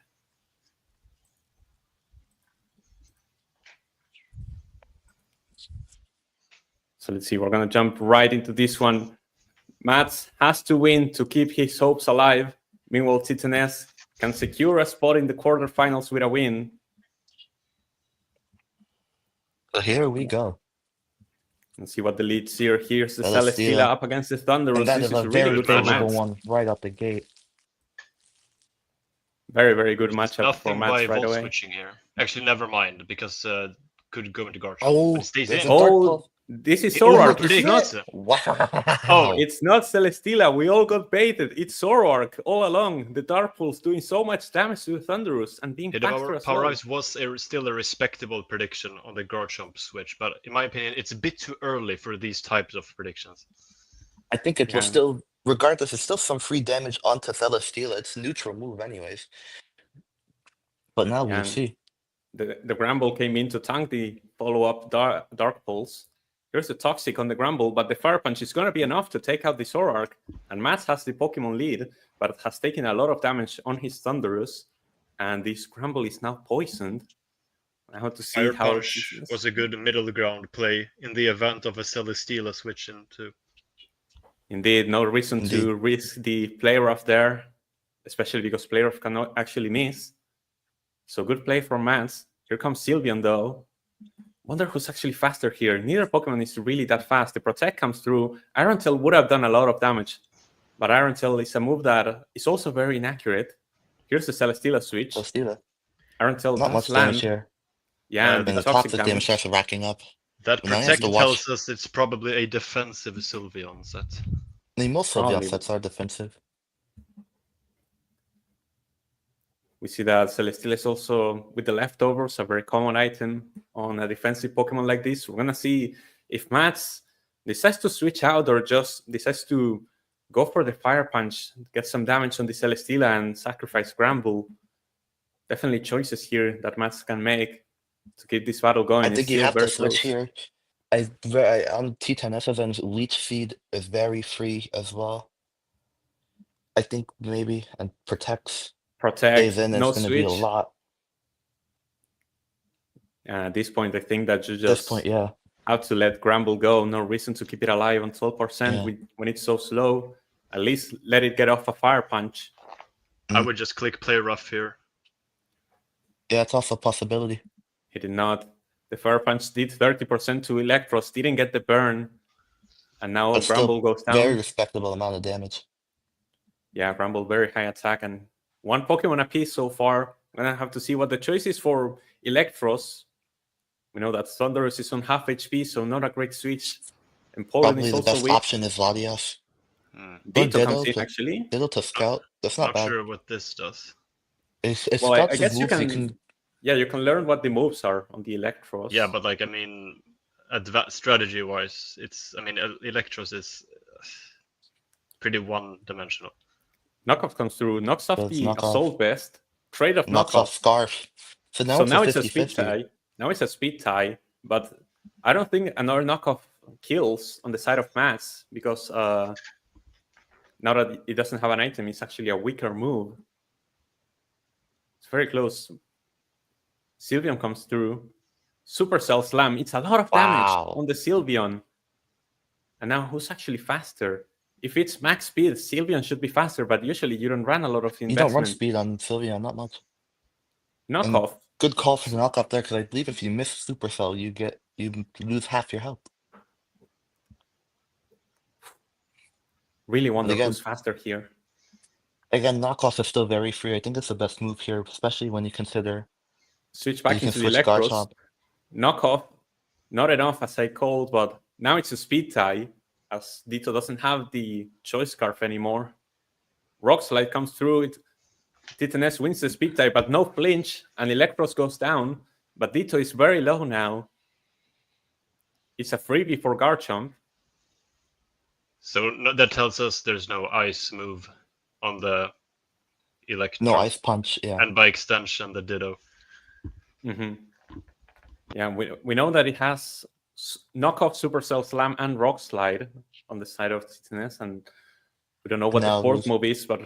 So let's see, we're going to jump right into this one. Mats has to win to keep his hopes alive. Meanwhile, T10S can secure a spot in the quarterfinals with a win. So here we go. Let's see what the leads here. Here's the Celesteela up against the Thunderous. And that this is a really very good for favorable Mats. one right out the gate. Very, very good matchup for Mats right away. Switching here. Actually, never mind, because could go into Garchomp. Oh, but it stays there's in. a Dark This is It Zoroark. overpredicts. Wow. It's not Celesteela. We all got baited. It's Zoroark all along. The Dark Pulse doing so much damage to the Thunderous and being faster as Power well. Rise was still a respectable prediction on the Garchomp switch, but in my opinion, it's a bit too early for these types of predictions. I think it will still, regardless, it's still some free damage onto Celesteela. It's neutral move anyways. But now we'll see. The Gramble came in to tank the follow-up Dark Pulse. Here's the Toxic on the Gramble, but the Fire Punch is going to be enough to take out the Zoroark. And Mats has the Pokemon lead, but has taken a lot of damage on his Thunderous. And this Gramble is now poisoned. I have to see Fire how... Punch was a good middle ground play in the event of a Celesteela switch into. Indeed, no reason to risk the Play Rough there, especially because Play Rough cannot actually miss. So good play from Mats. Here comes Sylveon, though. Wonder who's actually faster here. Neither Pokemon is really that fast. The Protect comes through. Iron Tail would have done a lot of damage, but Iron Tail is a move that is also very inaccurate. Here's the Celesteela switch. Celesteela. Iron Tail Not much land. damage here. Yeah, And the the toxic toxic damage starts racking up. That Now you have protect to watch. tells us it's probably a defensive Sylveon set. I mean, most Sylveon Probably. sets are defensive. We see that Celesteela is also, with the leftovers, a very common item on a defensive Pokemon like this. We're going to see if Mats decides to switch out or just decides to go for the Fire Punch, get some damage on the Celesteela and sacrifice Gramble. Definitely choices here that Mats can make to keep this battle going. I It's think you still have to very switch close. here. On T10S's and Leech Seed is very free as well. I think maybe, and protects. Protect, Stays in, no it's going to be a switch. lot. At this point, I think that you At this just point, yeah. have to let Gramble go. No reason to keep it alive on 12% Yeah. when it's so slow. At least let it get off a Fire Punch. I would just click play rough here. Yeah, it's also a possibility. He did not. The Fire Punch did 30% to Electros, didn't get the burn. And now But Gramble still, goes down. very respectable amount of damage. Yeah, Gramble, very high attack. And one Pokemon apiece so far. We're going to have to see what the choice is for Electros. We know that Thunderous is on half HP, so not a great switch. And Poland Probably is the also best weak. option is Latias. Ditto Or comes in, Ditto, actually. Ditto to Scout. That's not Not bad. sure what this does. If Well, Scout's I guess you moves, can... Yeah, you can learn what the moves are on the Electros. Yeah, but like, I mean, strategy-wise, it's, I mean, Electros is pretty one-dimensional. Knockoff comes through, knocks off That's the knockoff. Assault Vest, trade of knocks off knockoff. Scarf. So now it's a 50-50. tie. Now it's a speed tie, but I don't think another knockoff kills on the side of Mats because now that it doesn't have an item, it's actually a weaker move. It's very close. Sylveon comes through. Supercell Slam. It's a lot of damage on the Sylveon. And now who's actually faster? If it's max speed, Sylveon should be faster, but usually you don't run a lot of investment. You don't run speed on Sylveon, not much. Knockoff. And good call for the knockoff there, because I believe if you miss Supercell, you lose half your health. Really wonder again, who's faster here. Again, knockoff is still very free. I think it's the best move here, especially when you consider switch back you into can the switch Electros. Knockoff, not enough as I called, but now it's a speed tie as Ditto doesn't have the choice scarf anymore. Rock Slide comes through it. Titaness wins the speed tie, but no flinch, and Electros goes down. But Ditto is very low now. It's a freebie for Garchomp. So that tells us there's no ice move on the Electro. No ice punch, yeah. And by extension, the Ditto. Mm-hmm. Yeah, we know that it has knockoff Supercell Slam and Rock Slide on the side of Titaness, and we don't know what the fourth move is, but...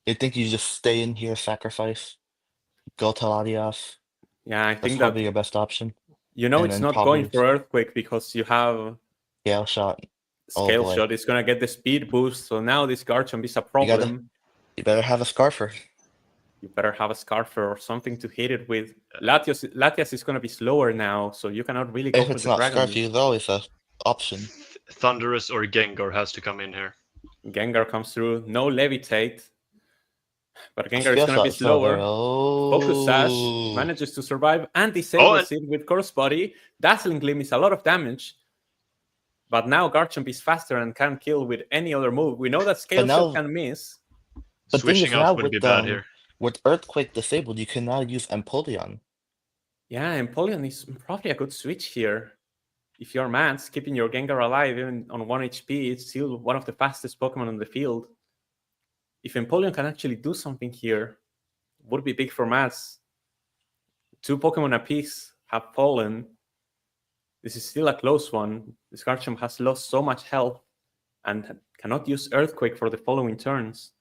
I think you just stay in here, sacrifice, go to Latias. Yeah, I think that's probably your best option. You know, it's not going for Earthquake because you have... Scale Shot. Scale Shot is going to get the speed boost, so now this Garchomp is a problem. You better have a Scarfer. You better have a Scarfer or something to hit it with. Latias is going to be slower now, so you cannot really go for the Dragon. If it's not Scarf, there's always an option. Thunderous or Gengar has to come in here. Gengar comes through. No Levitate. But Gengar is going to be slower. Focus Sash manages to survive and disables it with Curse Body. Dazzling Gleam is a lot of damage. But now Garchomp is faster and can kill with any other move. We know that Scale Shot can miss. But switching off would be bad here. With Earthquake disabled, you can now use Empoleon. Yeah, Empoleon is probably a good switch here. If you're Mats, keeping your Gengar alive even on 1 HP, it's still one of the fastest Pokemon on the field. If Empoleon can actually do something here, would be big for Mats. 2 Pokemon apiece have fallen. This is still a close one. This Garchomp has lost so much health and cannot use Earthquake for the following turns.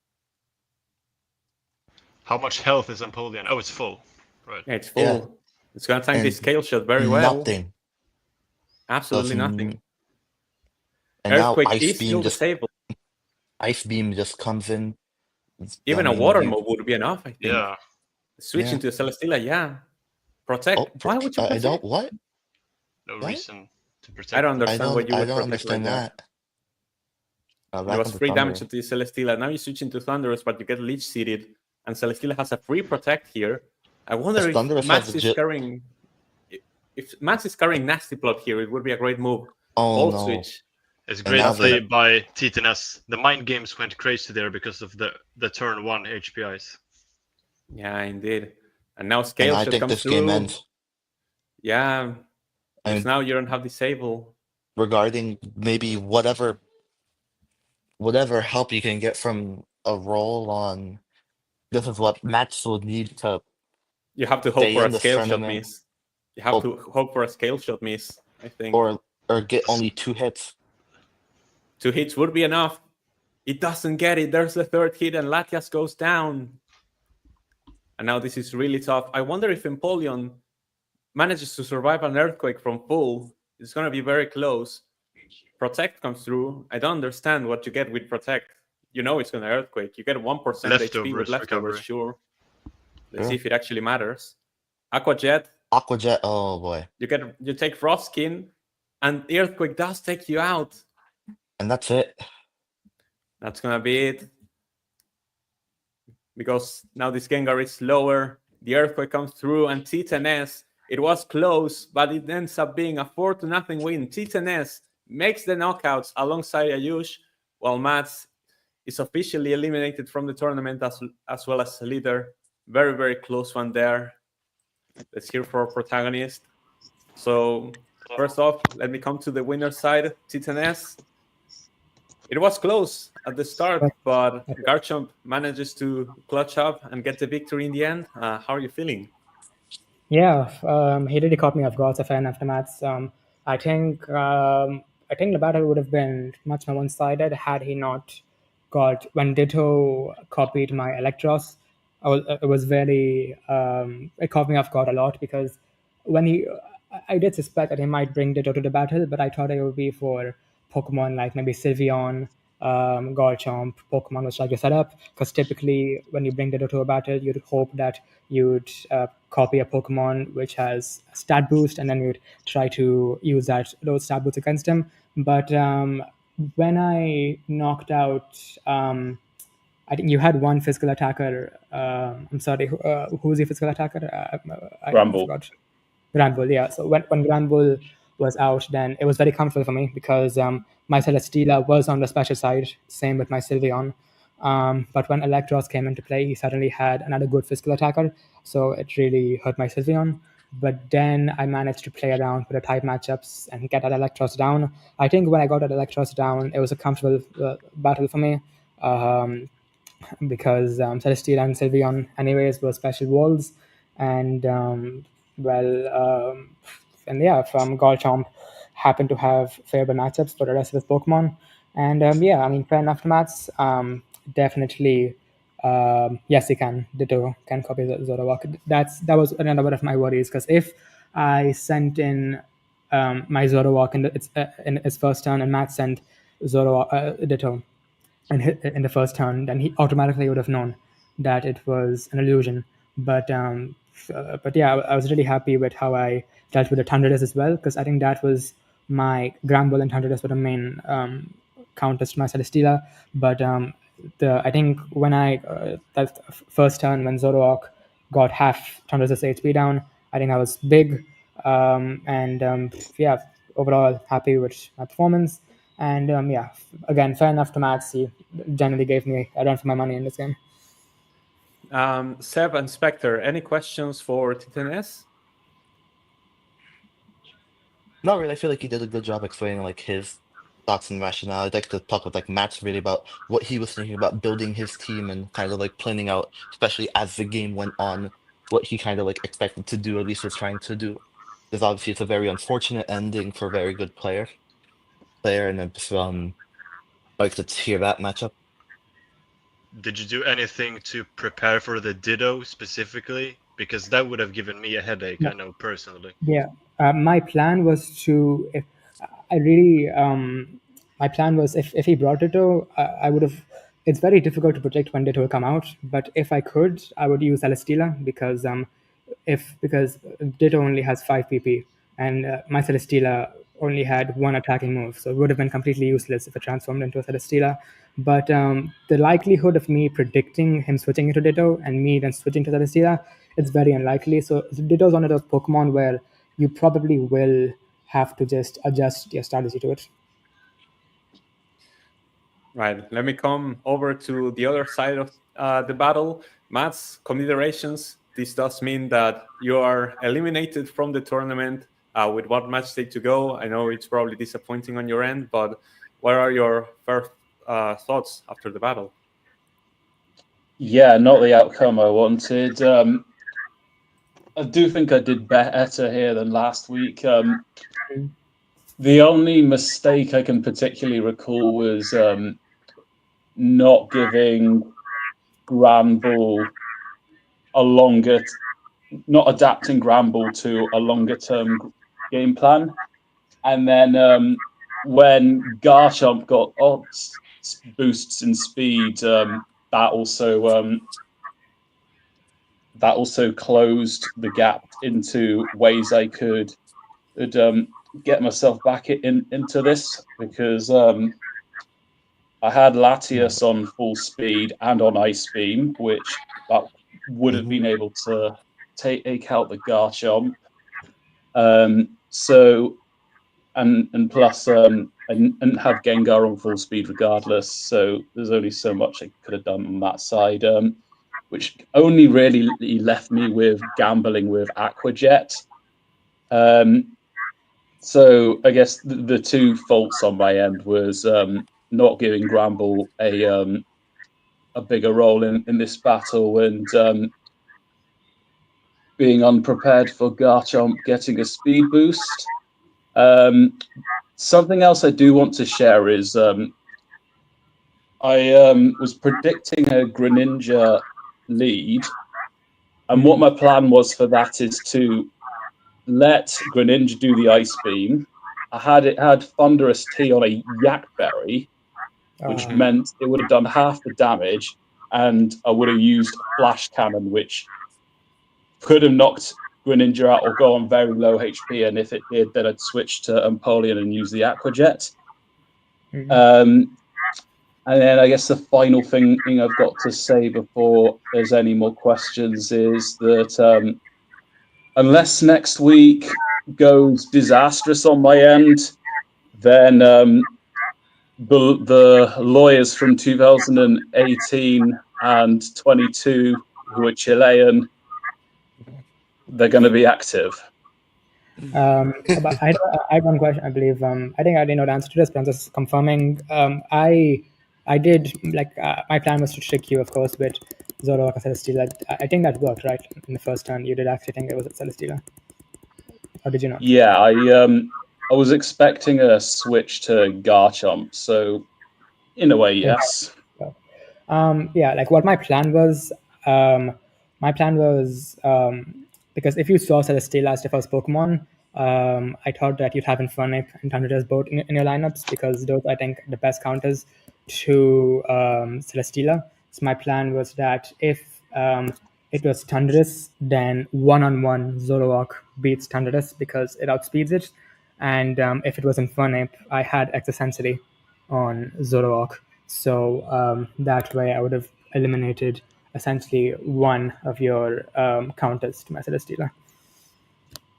How much health is Empoleon? Oh, it's full. Right. Yeah, it's full. Yeah. It's going to tank this Scale Shot very well. Nothing. Absolutely nothing. And Earthquake now is still disabled. Ice Beam just comes in. Even a Water move would be enough, I think. Yeah. Switching to Celesteela, yeah. Protect. Why would you protect? I don't, what? No reason to protect. I don't understand what you would protect. I don't understand that. There was free damage to the Celesteela. Now you switch into Thunderous, but you get Leech Seeded. And Celesteela has a free protect here. I wonder if Max is carrying if Max is carrying Nasty Plot here, it would be a great move. Oh Volt no. switch. It's And great now play they- by TTNS. The mind games went crazy there because of the turn 1 HPIs. Yeah, indeed. And now And Scale I Shot think comes this through. game ends. Yeah. Because And now you don't have Disable. regarding maybe whatever help you can get from a roll on, this is what Mats will need to You have to hope stay for in a this Scale Shot tournament, miss. You have to hope for a Scale Shot miss, I think. or get only 2 hits. 2 hits would be enough. It doesn't get it. There's the third hit, and Latias goes down. And now this is really tough. I wonder if Empoleon manages to survive an Earthquake from full. It's going to be very close. Protect comes through. I don't understand what you get with Protect. You know it's going to Earthquake. You get 1% HP Leftovers with leftovers, recovery. sure. Let's Sure. see if it actually matters. Aqua Jet, Aqua Jet, oh boy. you take Frostkin, and Earthquake does take you out. And that's it. That's going to be it. Because now this Gengar is lower. The Earthquake comes through, and T10S, it was close, but it ends up being a 4-0 win. T10S makes the knockouts alongside Ayush, while Mats is officially eliminated from the tournament as well as Slither. Very, very close one there. Let's hear for our protagonist. So, first off, let me come to the winner's side, T10S. It was close at the start, but Garchomp manages to clutch up and get the victory in the end. How are you feeling? Yeah, he really caught me off guard. So fair enough to Mats. I think the battle would have been much more one-sided had he not got when Ditto copied my Electros. It was very it caught me off guard a lot because when I did suspect that he might bring Ditto to the battle, but I thought it would be for Pokemon like maybe Sylveon, Garchomp, Pokemon which like you set up. Because typically, when you bring Ditto to a battle, you'd hope that you'd copy a Pokemon which has a stat boost, and then you'd try to use those stat boosts against him. But when I knocked out, I think you had one physical attacker. I'm sorry, who was your physical attacker? I Granbull. forgot. Granbull, yeah. So when Granbull was out, then it was very comfortable for me because my Celesteela was on the special side, same with my Sylveon. But when Electros came into play, he suddenly had another good physical attacker, so it really hurt my Sylveon. But then I managed to play around with the type matchups and get that Electros down. I think when I got that Electros down, it was a comfortable battle for me. Because Celesteela and Sylveon, anyways, were special walls, and from Garchomp happened to have favorable matchups for the rest of his Pokemon, and fair enough to Mats. Definitely, yes, he can. Ditto can copy Zoroark. That was another one of my worries because if I sent in my Zoroark in its first turn and Mats sent Zoroark Ditto in the first turn, then he automatically would have known that it was an illusion. But yeah, I was really happy with how I dealt with the Thunderdust as well, because I think that was my Granbull and Thunderdust were the main counters to my Celesteela. But I think when that first turn when Zoroark got half Thunderdust HP down, I think I was big. Overall happy with my performance. And again, fair enough to Mats. He generally gave me a run for my money in this game. Seb and Spectre, any questions for TTNS? Not really. I feel like he did a good job explaining like his thoughts and rationale. I'd like to talk with like Matt's really about what he was thinking about building his team and kind of like planning out, especially as the game went on, what he kind of like expected to do, at least was trying to do. Because obviously it's a very unfortunate ending for a very good player, and then I'd like to hear that matchup. Did you do anything to prepare for the Ditto specifically? Because that would have given me a headache, I know personally. Yeah, my plan was to. My plan was if he brought Ditto, I would have. It's very difficult to predict when Ditto will come out, but if I could, I would use Celesteela because because Ditto only has 5 PP and my Celesteela only had 1 attacking move, so it would have been completely useless if it transformed into a Celesteela. But the likelihood of me predicting him switching into Ditto and me then switching to Celesteela, it's very unlikely. So Ditto is one of those Pokemon where you probably will have to just adjust your strategy to it. Right. Let me come over to the other side of the battle. Mats, commiserations. This does mean that you are eliminated from the tournament with one match day to go. I know it's probably disappointing on your end, but what are your first thoughts after the battle? Yeah, not the outcome I wanted. I do think I did better here than last week. The only mistake I can particularly recall was not giving Granbull not adapting Granbull to a longer term game plan. And then when Garchomp got boosts in speed, that also closed the gap into ways I could get myself back into this, because I had Latias on full speed and on Ice Beam, which that would have been able to take out the Garchomp. So and plus I didn't have Gengar on full speed regardless, so there's only so much I could have done on that side, which only really left me with gambling with Aqua Jet. So I guess the two faults on my end was not giving Granbull a bigger role in this battle, and being unprepared for Garchomp getting a speed boost. Something else I do want to share is I was predicting a Greninja lead, and what my plan was for that is to let Greninja do the Ice Beam. It had Thunderous Tea on a Yak Berry, which meant it would have done half the damage, and I would have used Flash Cannon, which could have knocked Greninja out or go on very low HP, and if it did, then I'd switch to Empoleon and use the Aqua Jet. And then I guess the final thing I've got to say before there's any more questions is that unless next week goes disastrous on my end, then the lawyers from 2018 and 22 who are Chilean, they're going to be active. But I had one question. I believe I think I didn't know the answer to this, but I'm just confirming. I did my plan was to trick you, of course, with Zoroark and Celesteela. I think that worked, right? In the first turn, you did actually think it was Celesteela, or did you not? Yeah, I was expecting a switch to Garchomp, so in a way, yes. Yeah, like what my plan was. Because if you saw Celesteela as the first Pokemon, I thought that you'd have Infernape and Thundurus both in your lineups, because those I think the best counters to Celesteela. So my plan was that if it was Thundurus, then one-on-one Zoroark beats Thundurus because it outspeeds it, and if it was Infernape, I had Extra Sensory on Zoroark. So that way I would have eliminated essentially one of your counters to my Celesteela.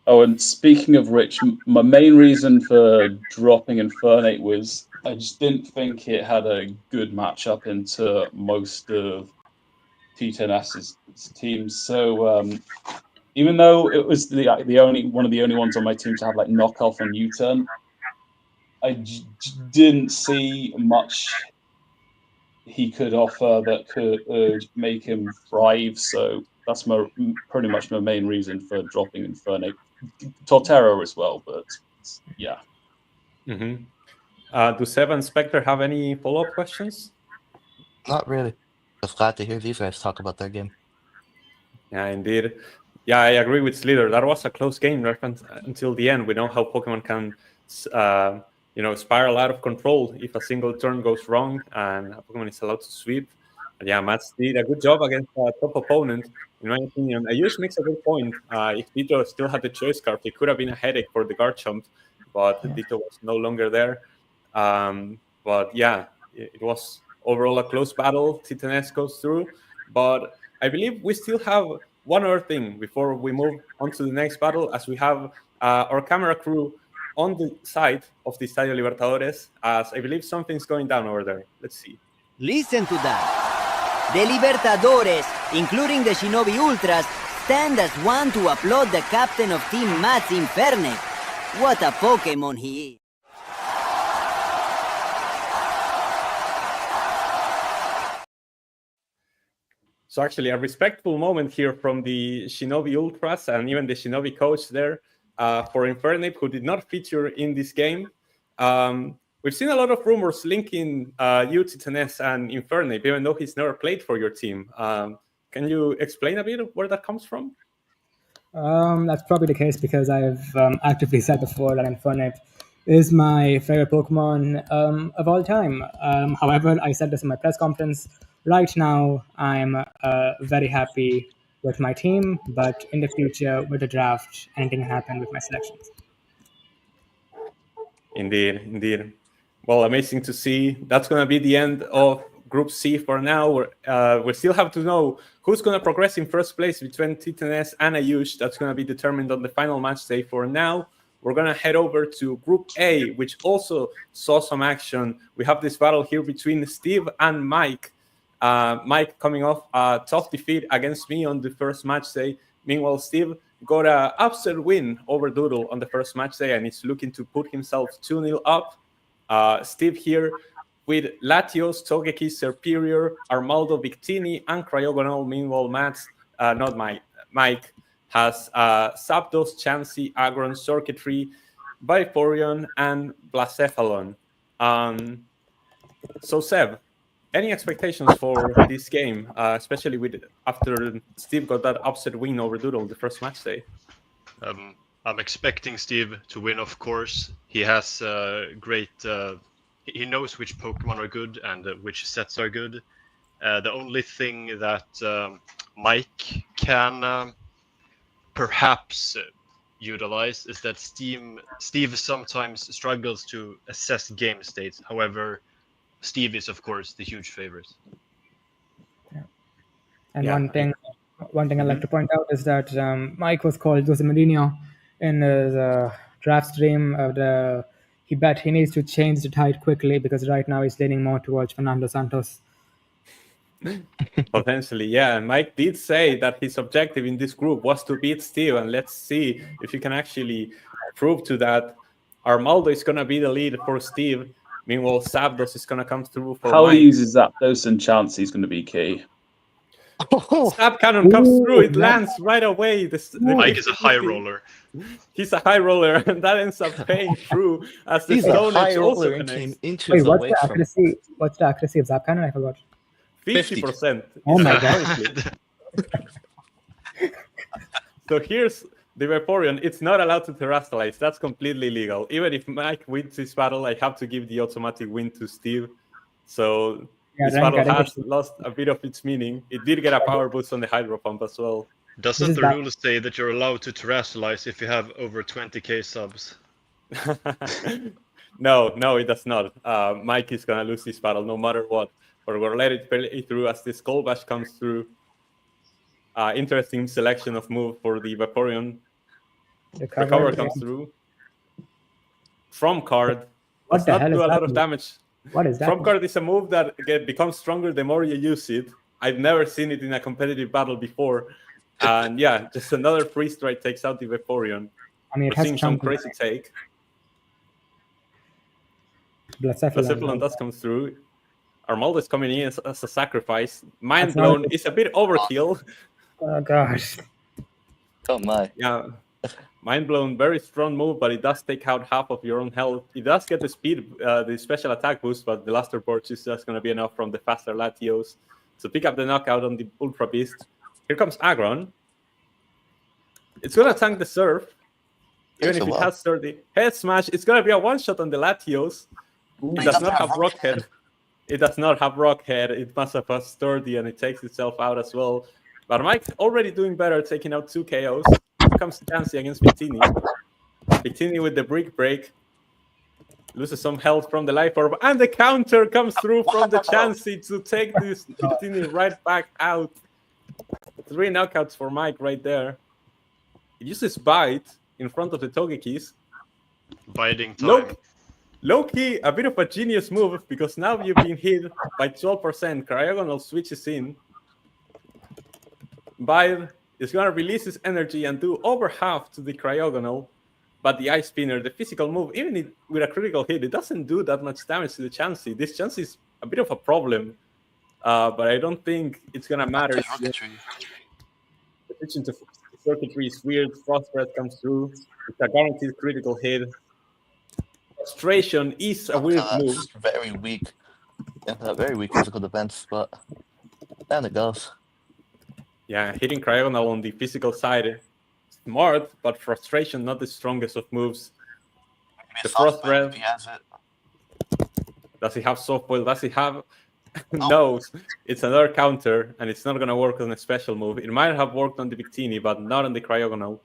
Oh, and speaking of which, my main reason for dropping Infernape was I just didn't think it had a good matchup into most of T10S's teams. So even though it was the only one of the only ones on my team to have like knockoff and U-turn, I didn't see much he could offer that could make him thrive. So that's pretty much my main reason for dropping Infernape. Torterra as well, but yeah. Do Seb and Spectre have any follow-up questions? Not really. Just glad to hear these guys talk about their game. Yeah, indeed. Yeah, I agree with Slither. That was a close game right until the end. We know how Pokemon can, spiral out of control if a single turn goes wrong and a Pokemon is allowed to sweep. And yeah, Mats did a good job against a top opponent, in my opinion. Ayush makes a good point. If Ditto still had the choice card, it could have been a headache for the Garchomp, but Ditto was no longer there. But yeah, it was overall a close battle. T10S goes through, but I believe we still have one other thing before we move on to the next battle, as we have our camera crew on the side of the Estadio Libertadores, as I believe something's going down over there. Let's see. Listen to that. The Libertadores, including the Shinobi Ultras, stand as one to applaud the captain of Team Mats Inferne. What a Pokémon he is. So actually a respectful moment here from the Shinobi Ultras and even the Shinobi coach there for Inferne, who did not feature in this game. We've seen a lot of rumors linking you, Titanes, and Inferne, even though he's never played for your team. Can you explain a bit of where that comes from? That's probably the case because I've actively said before that Inferne is my favorite Pokemon of all time. However, I said this in my press conference. Right now, I'm very happy with my team, but in the future, with the draft, anything can happen with my selections. Indeed. Well, amazing to see. That's going to be the end of Group C for now. We still have to know who's going to progress in first place between Titanes and Ayush. That's going to be determined on the final match day. For now, we're going to head over to Group A, which also saw some action. We have this battle here between Steve and Mike. Mike coming off a tough defeat against me on the first match day. Meanwhile, Steve got an upset win over Doodle on the first match day, and he's looking to put himself 2-0 up. Steve here with Latios, Togeki's Superior, Armaldo, Victini, and Cryogonal. Meanwhile, Mike has Zapdos, Chansey, Aggron, Circuitry, Vaporeon, and Blacephalon. So Seb, any expectations for this game, especially after Steve got that upset win over Doodle the first match day? I'm expecting Steve to win, of course. He has great... he knows which Pokemon are good and which sets are good. The only thing that Mike can perhaps utilize is that Steve sometimes struggles to assess game states. However, Steve is, of course, the huge favorite. Yeah. And one thing I'd like to point out is that Mike was called Jose Mourinho in his draft stream. He bet he needs to change the tide quickly because right now he's leaning more towards Fernando Santos. Potentially, yeah. And Mike did say that his objective in this group was to beat Steve, and let's see if he can actually prove to that. Armaldo is going to be the lead for Steve. Meanwhile, Zapdos is going to come through for How Mike. he uses Zapdos and Chansey is going to be key. Snap Cannon comes through. It lands right away. Mike is a high roller. He's a high roller, and that ends up paying through as the He's a Stone high Edge roller also and connects. came inches Wait, away from. what's the accuracy of Zap Cannon? I forgot. 50%. Oh my god. So here's the Vaporeon. It's not allowed to terrestrialize. That's completely illegal. Even if Mike wins this battle, I have to give the automatic win to Steve. So Yeah, this Renk, battle has lost a bit of its meaning. It did get a power boost on the Hydro Pump as well. Doesn't the rule say that you're allowed to terrestrialize if you have over 20k subs? No, it does not. Mike is going to lose this battle no matter what. But we'll let it play through as this Skull Bash comes through. Interesting selection of move for the Vaporeon. The cover comes through. From card. What the hell is do a that lot of move? damage. What is that? From card is a move that becomes stronger the more you use it. I've never seen it in a competitive battle before. And yeah, just another freeze strike takes out the Vaporeon. I mean, it We're has seeing some crazy take. Blacephalon does come through. Armaldo is coming in as a sacrifice. Mind Blown is a bit overkill. Oh gosh. Oh my. Yeah. Mind Blown, very strong move, but it does take out half of your own health. It does get the speed, the special attack boost, but the Luster Purge is just going to be enough from the faster Latios to pick up the knockout on the Ultra Beast. Here comes Aggron. It's going to tank the Surf. Even if it has 30. Head Smash, it's going to be a one-shot on the Latios. It does not have Rock Head. It does not have Rock Head. It must have a Sturdy, and it takes itself out as well. But Mike's already doing better, taking out 2 KOs. Here comes Chansey against Victini. Victini with the Brick Break. Loses some health from the Life Orb. And the counter comes through from the Chansey to take this Victini right back out. 3 knockouts for Mike right there. He uses Bite. in front of the Togekis. Biding time. Low-key, a bit of a genius move, because now you've been hit by 12%. Cryogonal switches in. Bide is going to release his energy and do over half to the Cryogonal. But the Ice Spinner, the physical move, even with a critical hit, it doesn't do that much damage to the Chansey. This Chansey is a bit of a problem. But I don't think it's going to matter. The switch into circuitry is weird. Frost Breath comes through. It's a guaranteed critical hit. Frustration is a weird move. Very weak. Yeah, very weak physical defense, but down it goes. Yeah, hitting Cryogonal on the physical side, smart, but Frustration not the strongest of moves. The Frost Breath. Does he have Soft Boil? Does he have... No, it's another counter, and it's not going to work on a special move. It might have worked on the Victini, but not on the Cryogonal.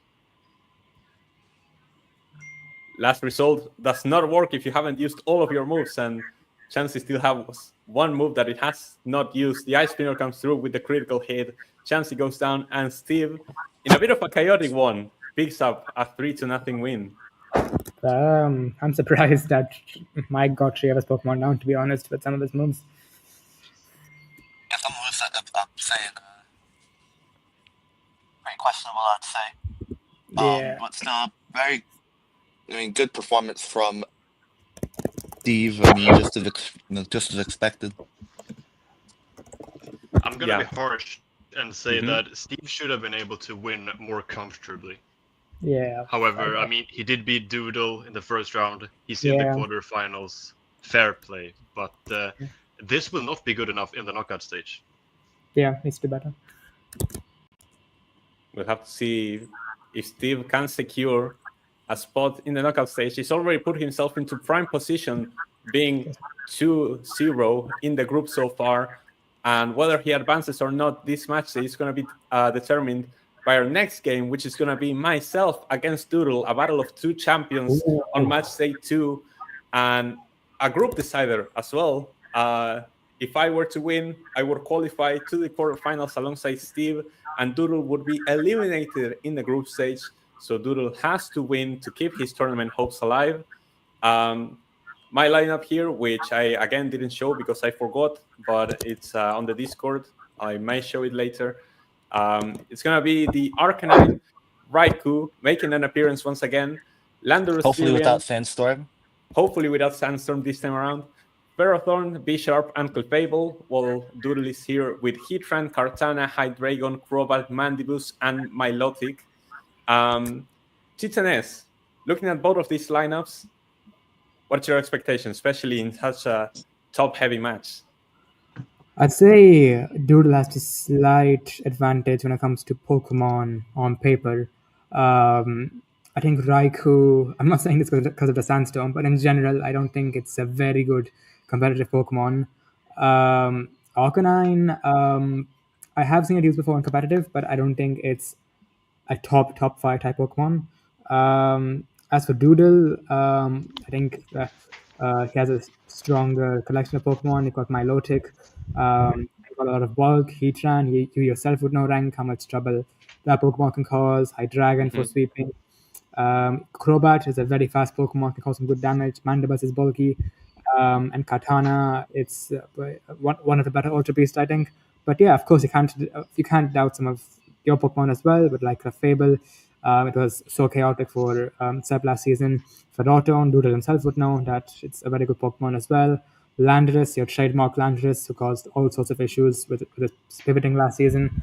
Last result does not work if you haven't used all of your moves, and Chansey still has one move that it has not used. The Ice Spinner comes through with the critical hit. Chansey goes down, and Steve, in a bit of a chaotic one, picks up a 3-0 win. I'm surprised that Mike got 3 of his Pokemon down, to be honest, with some of his moves. Yeah, some moves that I'm saying pretty questionable, I'd say. Yeah. But still, very, good performance from Steve. I mean, just as expected. I'm gonna be harsh and say that Steve should have been able to win more comfortably. Yeah. However, I mean, he did beat Doodle in the first round. He's in the quarterfinals. Fair play, but this will not be good enough in the knockout stage. Yeah, needs to do better. We'll have to see if Steve can secure a spot in the knockout stage. He's already put himself into prime position, being 2-0 in the group so far. And whether he advances or not, this match is going to be determined by our next game, which is going to be myself against Doodle, a battle of 2 champions on Matchday 2, and a group decider as well. If I were to win, I would qualify to the quarterfinals alongside Steve, and Doodle would be eliminated in the group stage. So Doodle has to win to keep his tournament hopes alive. My lineup here, which I again didn't show because I forgot, but it's on the Discord. I may show it later. It's going to be the Arcanine, Raikou, making an appearance once again. Landorus, hopefully without Sandstorm. Hopefully without Sandstorm this time around. Ferrothorn, Bisharp, and Clefable, while Doodle is here with Heatran, Kartana, Hydreigon, Crobat, Mandibus, and Milotic. Chichenes, looking at both of these lineups, what's your expectation, especially in such a top-heavy match? I'd say Doodle has a slight advantage when it comes to Pokemon on paper. I think Raikou, I'm not saying this because of the Sandstorm, but in general, I don't think it's a very good competitive Pokemon. Arcanine, I have seen it used before in competitive, but I don't think it's a top 5 type Pokemon. As for Doodle, I think he has a stronger collection of Pokemon. You've got Milotic, you've got a lot of bulk, Heatran. You yourself would know, Renk, how much trouble that Pokemon can cause. Hydreigon for sweeping. Crobat is a very fast Pokemon, can cause some good damage. Mandibus is bulky. And Katana, it's one of the better Ultra Beasts, I think. But yeah, of course, you can't doubt some of your Pokemon as well, but like a Fable, it was so chaotic for Seb last season. For Rotom, Doodle himself would know that it's a very good Pokemon as well. Landorus, your trademark Landorus, who caused all sorts of issues with its pivoting last season.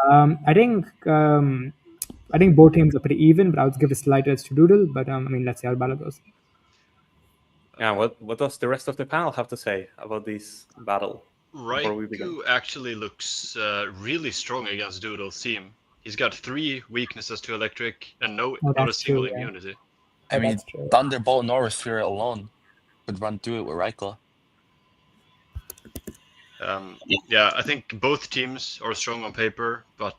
I think both teams are pretty even, but I would give a slight edge to Doodle. But let's see how the battle goes. Yeah, what does the rest of the panel have to say about this battle? Raikou actually looks really strong against Doodle's team. He's got 3 weaknesses to electric and not a single immunity. I mean, Thunderbolt and Aura alone could run through it with Raikou. Yeah, I think both teams are strong on paper, but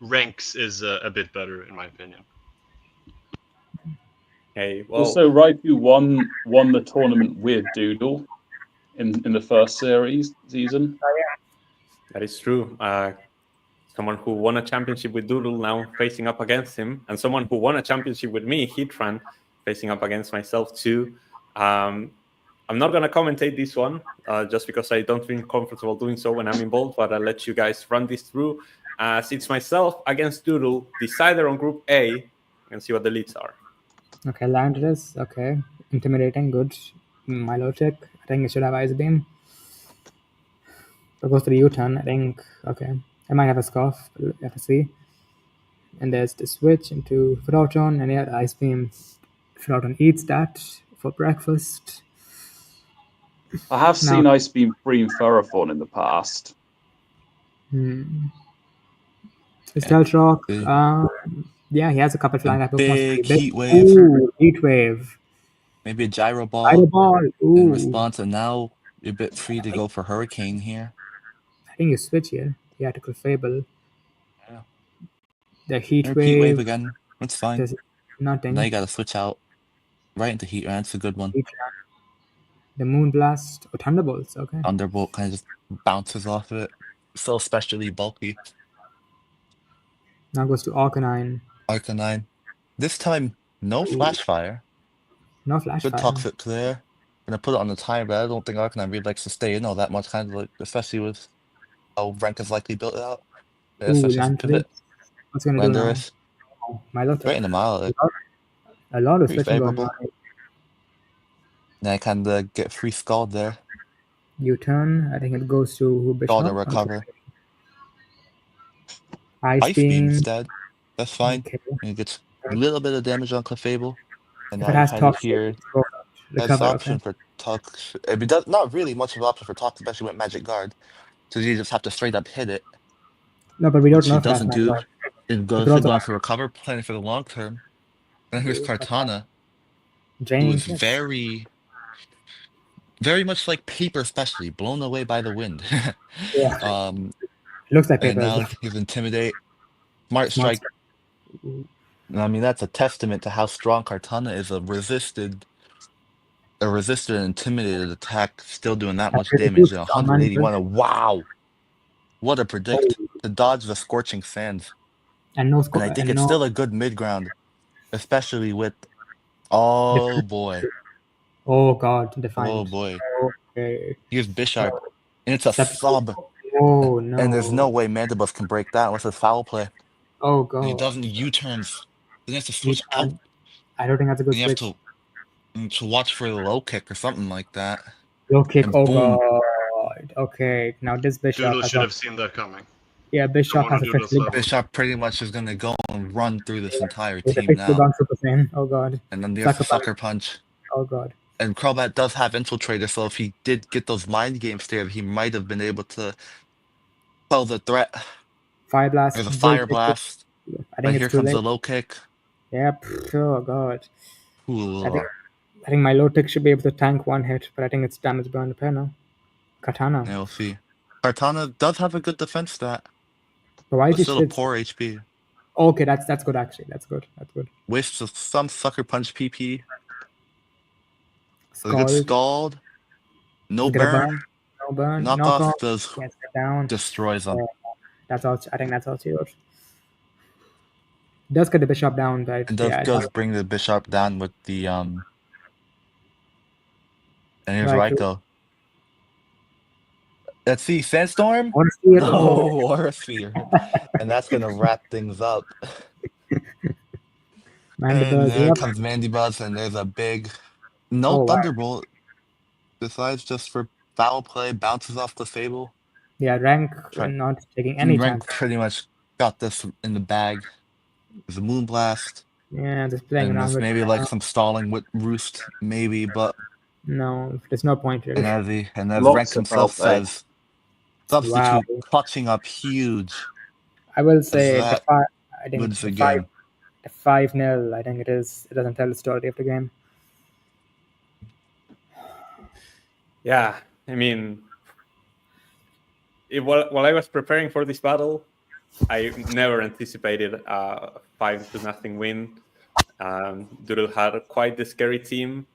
Renk's is a bit better in my opinion. Okay, well, also, Raikou won the tournament with Doodle in the first season. That is true. someone who won a championship with Doodle now facing up against him, and someone who won a championship with me, Hitran, facing up against myself too. I'm not going to commentate this one just because I don't feel comfortable doing so when I'm involved, but I'll let you guys run this through as it's myself against Doodle, decider on Group A, and see what the leads are. Okay, Landris. Okay, intimidating. Good. Milotic. I think it should have Ice Beam. So it goes to the U-turn. I think. Okay, I might have a Scarf. But we have to see. And there's the switch into Ferroton, and yeah, Ice Beam. Ferroton eats that for breakfast. I have seen Ice Beam free Ferrothorn in the past. Stealth Shock. Big- Yeah, he has a couple flying type Pokemon. big Heat Wave. Ooh, Heat Wave. Maybe a Gyro Ball Gyro Ball. Ooh. in response, and now you're a bit free to go for Hurricane here. I think you switch here. Theatrical Fable. Yeah. The Heat Heat Wave. Wave again. That's fine. There's nothing. Now you gotta switch out right into Heat Ran. It's a good one. Heat Run. The Moon Blast. Oh, Thunderbolts. Okay. Thunderbolt kind of just bounces off of it. So especially bulky. Now goes to Arcanine. Arcanine. This time, no Flash Fire. No Flash Good Fire. Toxic Clear. Gonna put it on the time, but I don't think Arcanine really likes to stay in all that much, kind of like, especially with how Renk is likely built out. Yeah, Ooh, especially Landorus. pivot. What's gonna do now? Landorus. Oh, Milotic. Right in the mile. Like, A lot of pretty switching going favorable. on. now I kind of get free Scald there. U-turn. I think it goes to Bishop. Scald to recover. Ice Ice Beam Beam. instead. That's fine. Okay. And it gets a little bit of damage on Clefable. And If now it has you kind of Toxic, hear go that's recover. option Okay. for Tox. I mean, that's not really much of an option for Tox, especially with Magic Guard. So you just have to straight up hit it, No, but we don't which know he if that's doesn't my do. God. It goes could also going have- for recover, planning for the long term. And here's Kartana, who Draining. is very, very much like paper, especially blown away by the wind. Yeah. Looks like And paper. now he's Intimidate, Smart Smart Strike. I mean, that's a testament to how strong Kartana is. A resisted and intimidated attack, still doing that much really damage. good. 181. Wow, what a predict to dodge the Scorching Sands. And no And score. I think and it's no, still a good mid ground, especially with. Oh boy, Oh God, Defiant. oh boy. Okay. Here's Bisharp, and it's a Except- sub. Oh no. And there's no way Mandibus can break that unless it's foul play. Oh And he God. doesn't U-turns. Then he has to switch U-turn. out. I don't think that's a good And you have switch. to watch for the low kick or something like that. Low kick. and Oh boom. God. Okay. Now this Bishop. Doodle has should a- have seen that coming. Yeah, Bishop Someone has on a Doodle's fifth level. Bishop pretty much is gonna go and run through this entire With a team fifth now. on Super Saiyan. Oh God. And then there's the Sucker Sucker Punch. Oh God. And Crobat does have Infiltrator, so if he did get those mind games there, he might have been able to quell the threat. Fire Blast. There's a Bull Fire kick. Blast. I And think here it's too comes late. the low kick. Yep. Oh God. Ooh. I think my low tick should be able to tank one hit, but I think it's damage beyond repair now. Katana. Yeah, we'll see. Kartana does have a good defense stat, But why but is he still a shit? poor HP. Okay, that's good actually. That's good. That's good. Wastes of some Sucker Punch PP. A good Scald. Scald. No Get a burn. burn. No burn. Knockoff does Can't get down. destroys them. Yeah. That's all. I think that's all she wrote. Does get the Bishop down, but And yeah, does bring the Bishop down with the And here's Raikou. Raikou. Let's see, Sandstorm? Honestly, No, Aura Sphere. And that's gonna wrap things up. And Mandibuzz, there yep. comes Mandibuzz, and there's a big no Oh, wow. Thunderbolt. Besides just for foul play, bounces off the Fable. Yeah, Renk Try- not taking any Renk chance. pretty much got this in the bag. There's a Moonblast. Yeah, just playing And around there's with maybe like some stalling with Roost, maybe, but no, there's no point really. and as Lots Renk of himself foul play. says, substitute Wow. clutching up huge. I will say the that I think wins the the game. 5-0. I think it is. It doesn't tell the story of the game. Yeah, I mean, while I was preparing for this battle, I never anticipated a 5-0 win. Doodle had quite the scary team.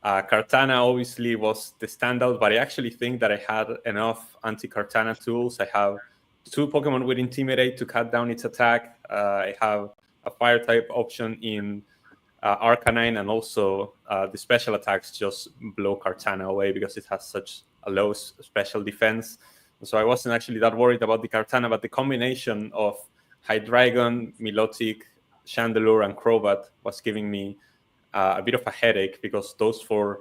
Kartana obviously was the standout, but I actually think that I had enough anti-Kartana tools. I have 2 Pokemon with Intimidate to cut down its attack. I have a Fire type option in Arcanine, and also the special attacks just blow Kartana away because it has such a low special defense. So I wasn't actually that worried about the Kartana, but the combination of Hydreigon, Milotic, Chandelure, and Crobat was giving me a bit of a headache, because those 4,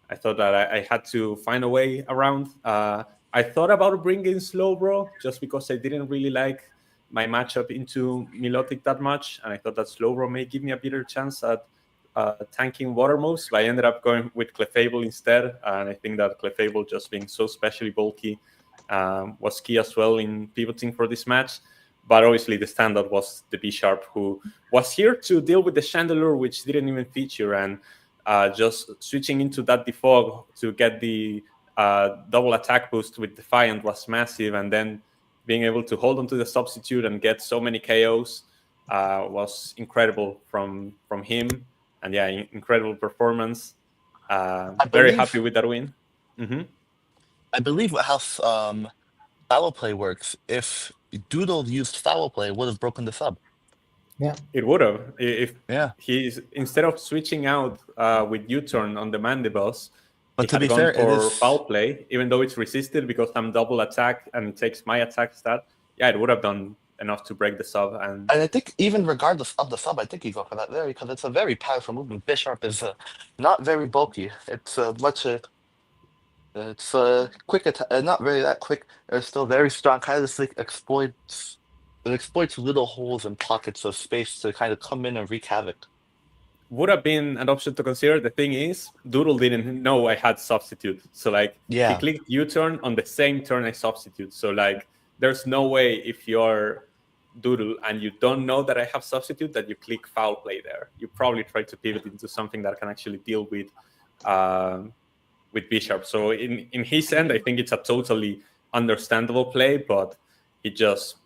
I thought that I had to find a way around. I thought about bringing Slowbro just because I didn't really like my matchup into Milotic that much, and I thought that Slowbro may give me a better chance at tanking water moves, but I ended up going with Clefable instead, and I think that Clefable, just being so specially bulky, was key as well in pivoting for this match. But obviously the standout was the B-Sharp, who was here to deal with the Chandelure, which didn't even feature, and just switching into that Defog to get the double attack boost with Defiant was massive, and then being able to hold on to the substitute and get so many KOs was incredible from him. And yeah, incredible performance. Very happy with that win. Mm-hmm. I believe how foul play works. If Doodle used foul play, it would have broken the sub. Yeah, it would have. If Yeah, he's, instead of switching out with U-turn on the Mandibus, but he to had be gone fair, for foul play, even though it's resisted because I'm double attack and it takes my attack stat. Yeah, it would have done enough to break the sub. And I think even regardless of the sub, I think you go for that there because it's a very powerful movement. Bisharp is not very bulky. It's it's a quick attack, not very that quick. It's still very strong. Kind of just like exploits little holes and pockets of space to kind of come in and wreak havoc. would have been an option to consider. The thing is, Doodle didn't know I had substitute. So like, Yeah. he clicked U-turn on the same turn I substitute. So like, there's no way if you're Doodle and you don't know that I have substitute that you click foul play there. You probably try to pivot into something that can actually deal with B-Sharp. So in his end, I think it's a totally understandable play, but he just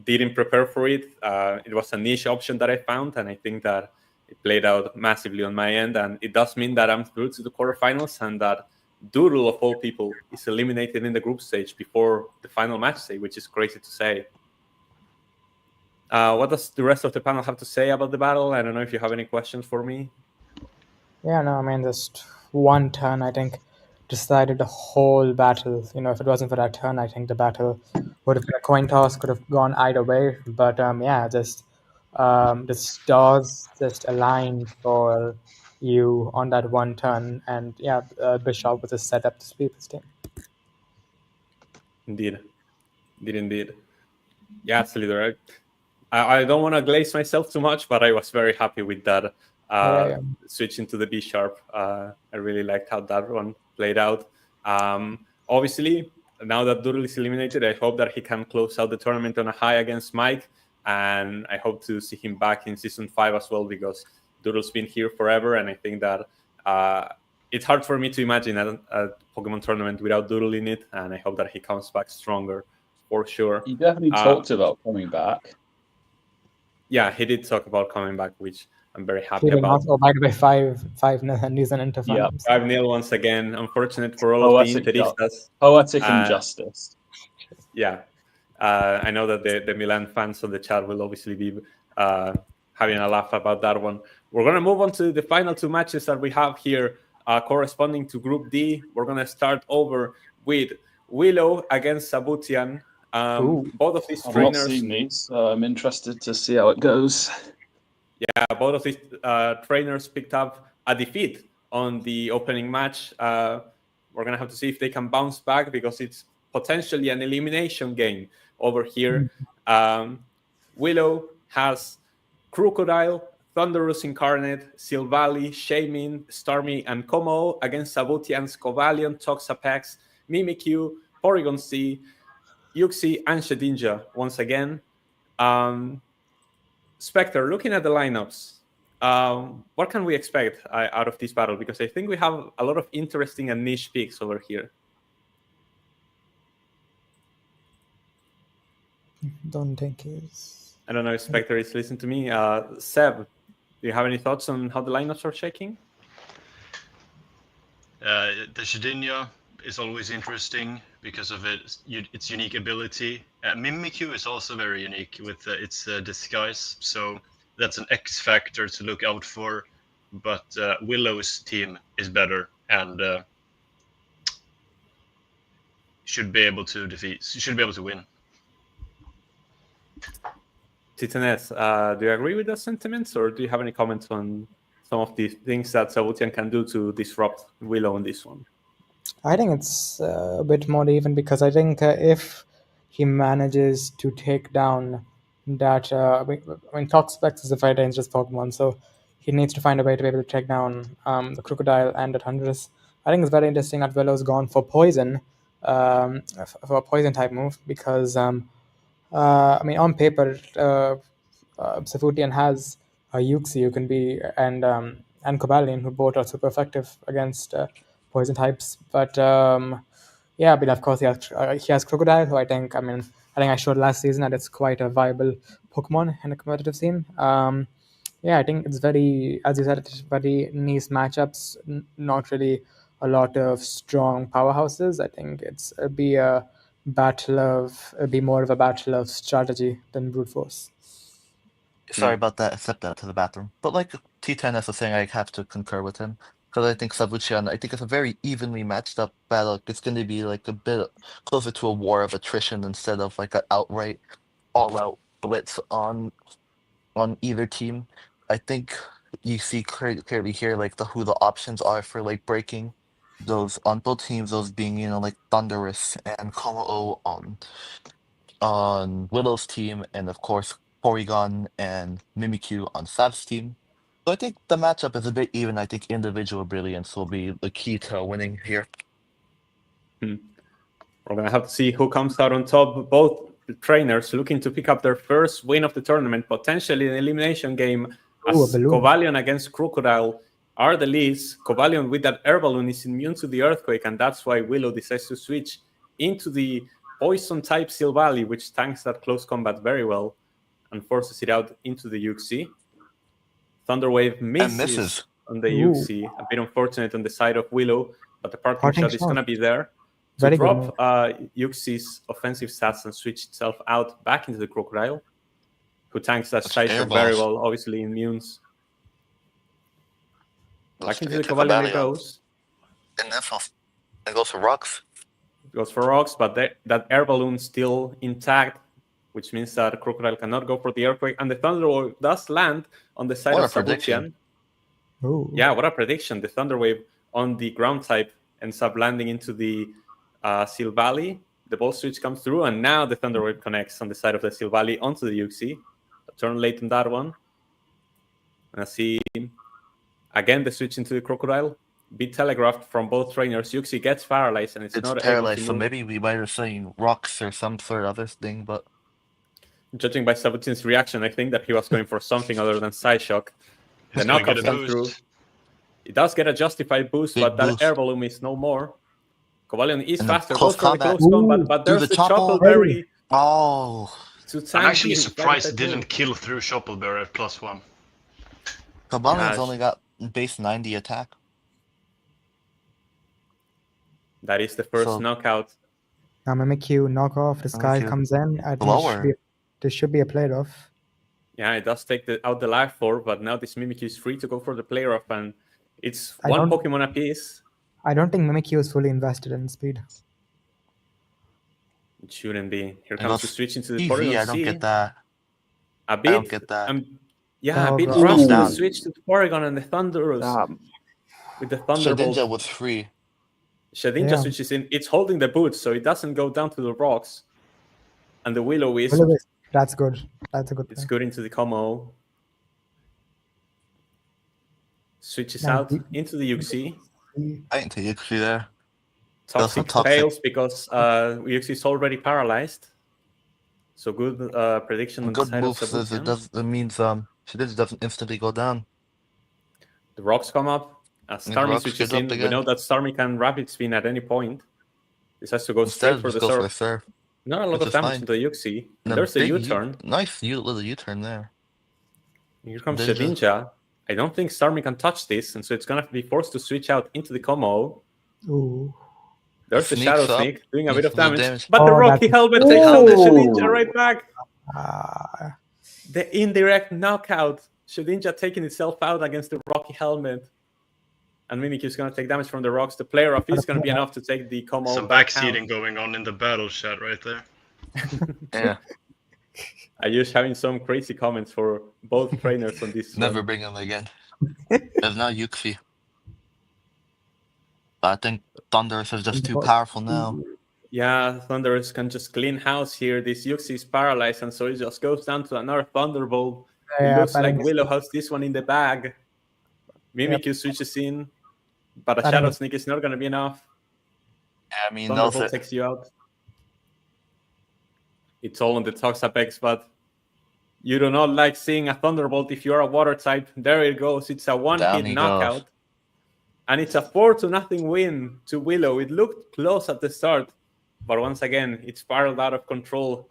didn't prepare for it. It was a niche option that I found, and I think that it played out massively on my end, and it does mean that I'm through to the quarterfinals, and that Doodle, of all people, is eliminated in the group stage before the final match day, which is crazy to say. What does the rest of the panel have to say about the battle? I don't know if you have any questions for me. yeah, no, I mean, just one turn, I think, decided the whole battle. You know, if it wasn't for that turn, I think the battle would have been a coin toss, could have gone either way. But yeah, just the stars just aligned for you on that one turn, and yeah, Bishop was just set up to sweep his team. Indeed. Yeah, Slither. I don't want to glaze myself too much, but I was very happy with that switch into the B-Sharp. I really liked how that one played out. Obviously, now that Doodle is eliminated, I hope that he can close out the tournament on a high against Mike, and I hope to see him back in Season 5 as well, because Doodle's been here forever, and I think that it's hard for me to imagine a Pokemon tournament without Doodle in it, and I hope that he comes back stronger, for sure. He definitely talked about coming back. Yeah, he did talk about coming back, which I'm very happy about. Oh, by the way, 5-0 News and Interfinals. Yeah, 5-0 once again. Unfortunate for all of the Interistas. Poetic injustice. Yeah. I know that the Milan fans on the chat will obviously be having a laugh about that one. We're going to move on to the final 2 matches that we have here corresponding to Group D. We're going to start over with Willow against Savutian. Both of these trainers... I've not seen these, so I'm interested to see how it goes. Yeah, both of these trainers picked up a defeat on the opening match. We're going to have to see if they can bounce back, because it's potentially an elimination game over here. Willow has Crocodile, Thunderous Incarnate, Silvally, Shaymin, Starmie, and Como against Savutian's Covalion, Toxapex, Mimikyu, Porygon C, Yuxi, and Shedinja once again. Spectre, looking at the lineups, what can we expect out of this battle? Because I think we have a lot of interesting and niche picks over here. Don't think he's... I don't know if Spectre is listening to me. Seb, do you have any thoughts on how the lineups are shaking? The Shedinja is always interesting because of its unique ability. Mimikyu is also very unique with its disguise, so that's an X factor to look out for. But Willow's team is better and should be able to win. Titanes, do you agree with those sentiments, or do you have any comments on some of the things that Savutian can do to disrupt Willow in this one? I think it's a bit more even because I think if he manages to take down that, I mean, Toxapex is a very dangerous Pokemon, so he needs to find a way to be able to take down the Crocodile and the Thundurus. I think it's very interesting that Willow's gone for poison, for a poison type move, because I mean, on paper, Savutian has Yuxi who can be and Cobalion who both are super effective against poison types. But yeah, but of course he has Crocodile, who I think I showed last season that it's quite a viable Pokemon in a competitive scene. Yeah, I think it's very, as you said, it's very niche matchups. Not really a lot of strong powerhouses. I think it'd be more of a battle of strategy than brute force. Sorry about that. I stepped out to the bathroom. But like T10 is the thing, I have to concur with him. Because I think Savutian, I think it's a very evenly matched up battle. It's going to be like a bit closer to a war of attrition instead of like an outright, all-out blitz on either team. I think you see clearly here like who the options are for like breaking those on both teams. Those being like Thundurus and Komo on Willow's team, and of course Porygon and Mimikyu on Sav's team. So I think the matchup is a bit even. I think individual brilliance will be the key to winning here. We're gonna have to see who comes out on top. Both trainers looking to pick up their first win of the tournament, potentially an elimination game, as Cobalion against Crocodile are the leads. Cobalion with that air balloon is immune to the earthquake, and that's why Willow decides to switch into the poison type Silvally, which tanks that close combat very well and forces it out into the Yuxi. Thunderwave misses on the Yuxi. A bit unfortunate on the side of Willow, but the parting shot is going to be there to drop Yuxi's offensive stats and switch itself out back into the Crocodile, who tanks that Shy Shock very well, obviously immunes. Back into the Cobalion it goes. And that's all. It goes for rocks. Goes for rocks, but that air balloon still intact, which means that Crocodile cannot go for the earthquake, and the Thunderwave does land on the side of Savutian. Yeah, what a prediction. The Thunderwave on the ground type ends up landing into the Silvally. The ball switch comes through, and now the Thunderwave connects on the side of the Silvally onto the Yuxi. A turn late on that one. And I see again the switch into the Crocodile. Bit telegraphed from both trainers. Yuxi gets paralyzed, and it's not paralyzed, able to so move. maybe we might have seen rocks or some sort of other thing, but judging by Savutian's reaction, I think that he was going for something other than Side Shock. The knockouts come through. It does get a justified boost, but that air balloon is no more. Cobalion is faster, goes for the close combat, but there's the Choppleberry. Oh, I'm actually surprised it didn't kill through Choppleberry at +1. Cobalion's only got base 90 attack. That is the first knockout. Now Mimikyu knockoff, the Sky comes in. I think this should be a play-off. Yeah, it does take out the life orb, but now this Mimikyu is free to go for the play-off, and it's one Pokemon apiece. I don't think Mimikyu is fully invested in speed. It shouldn't be. Here comes the switch into the Porygon. I don't get that. A bit. I don't get that. Yeah, a bit rushed to switch to the Porygon and the Thundurus. With the Thunderbolt. Shedinja was free. Shedinja switches in. It's holding the boots, so it doesn't go down to the rocks. And the Willow is. That's good. That's a good. It's good into the Como. Switches out into the Yuxi. I didn't take Yuxi there. Toxic fails because Yuxi is already paralyzed. So good prediction on the side of Savutian. It means Shedinja doesn't instantly go down. The rocks come up. Starmie switches in. We know that Starmie can rapid spin at any point. This has to go straight for the serve. Not a lot of damage to the Yuxi. There's a U-turn. Nice little U-turn there. Here comes Shedinja. I don't think Starmie can touch this, and so it's going to be forced to switch out into the Como. Ooh. There's the Sneaks Shadow up, Sneak doing a bit of little damage. But the Oh, Rocky that's- Helmet The takes helmet. Shedinja right back. Ah, The indirect knockout. Shedinja taking itself out against the Rocky Helmet. And Mimikyu's going to take damage from the rocks. The player of is going to be enough to take the combo Some back backseating out. going on in the battle chat right there. Yeah, Ayush having some crazy comments for both trainers on this never one. bring him again. There's now Yuxi. But I think Thunderous is just too powerful now. Yeah, Thunderous can just clean house here. This Yuxi is paralyzed, and so it just goes down to another Thunderbolt. It yeah, looks like apparently- Willow has this one in the bag. Mimikyu switches in, but a Shadow Sneak is not going to be enough. I mean, those Thunderbolt takes you out. It's all on the Toxapex, but you do not like seeing a Thunderbolt if you're a water type. There it goes. It's a Down one-hit he knockout. goes. And it's a 4-0 win to Willow. It looked close at the start, but once again, it spiraled out of control.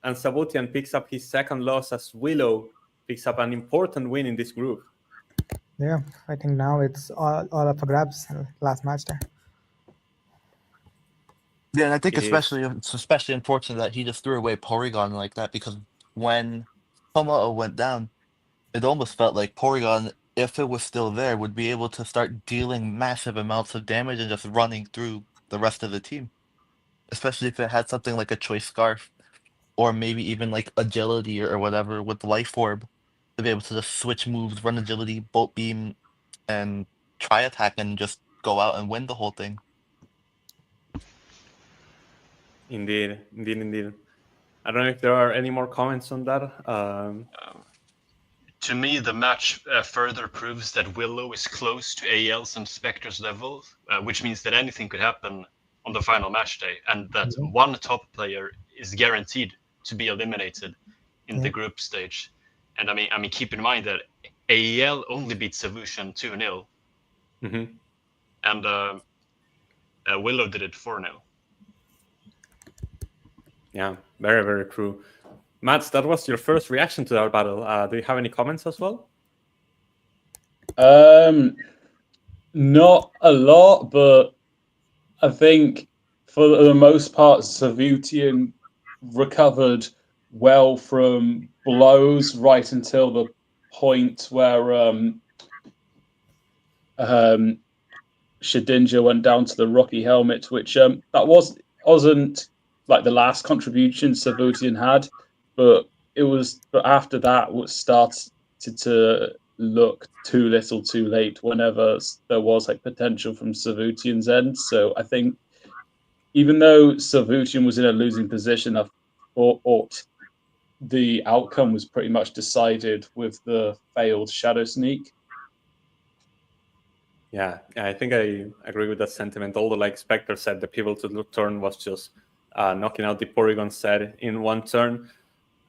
And Savutian picks up his second loss as Willow picks up an important win in this group. yeah, I think now it's all up for grabs. Last match there. Yeah, and I think It it's especially important that he just threw away Porygon like that, because when Tomoe went down, it almost felt like Porygon, if it was still there, would be able to start dealing massive amounts of damage and just running through the rest of the team. Especially if it had something like a Choice Scarf, or maybe even like Agility or whatever with Life Orb, to be able to just switch moves, run Agility, Bolt Beam, and try attack and just go out and win the whole thing. Indeed. I don't know if there are any more comments on that. To me, the match further proves that Willow is close to AL's and Spectre's level, which means that anything could happen on the final match day, and that one top player is guaranteed to be eliminated in the group stage. And I mean, keep in mind that AEL only beat Savutian 2-0, and Willow did it 4-0. Yeah, very, very true. Mats, that was your first reaction to our battle. Do you have any comments as well? Not a lot, but I think for the most part, Savutian recovered well from blows right until the point where Shedinja went down to the Rocky Helmet, which that wasn't like the last contribution Savutian had, but after that what started to look too little too late whenever there was like potential from Savutian's end. So I think even though Savutian was in a losing position, I thought the outcome was pretty much decided with the failed Shadow Sneak. Yeah, I think I agree with that sentiment. Although, like Spectre said, the pivotal turn was just knocking out the Porygon set in one turn.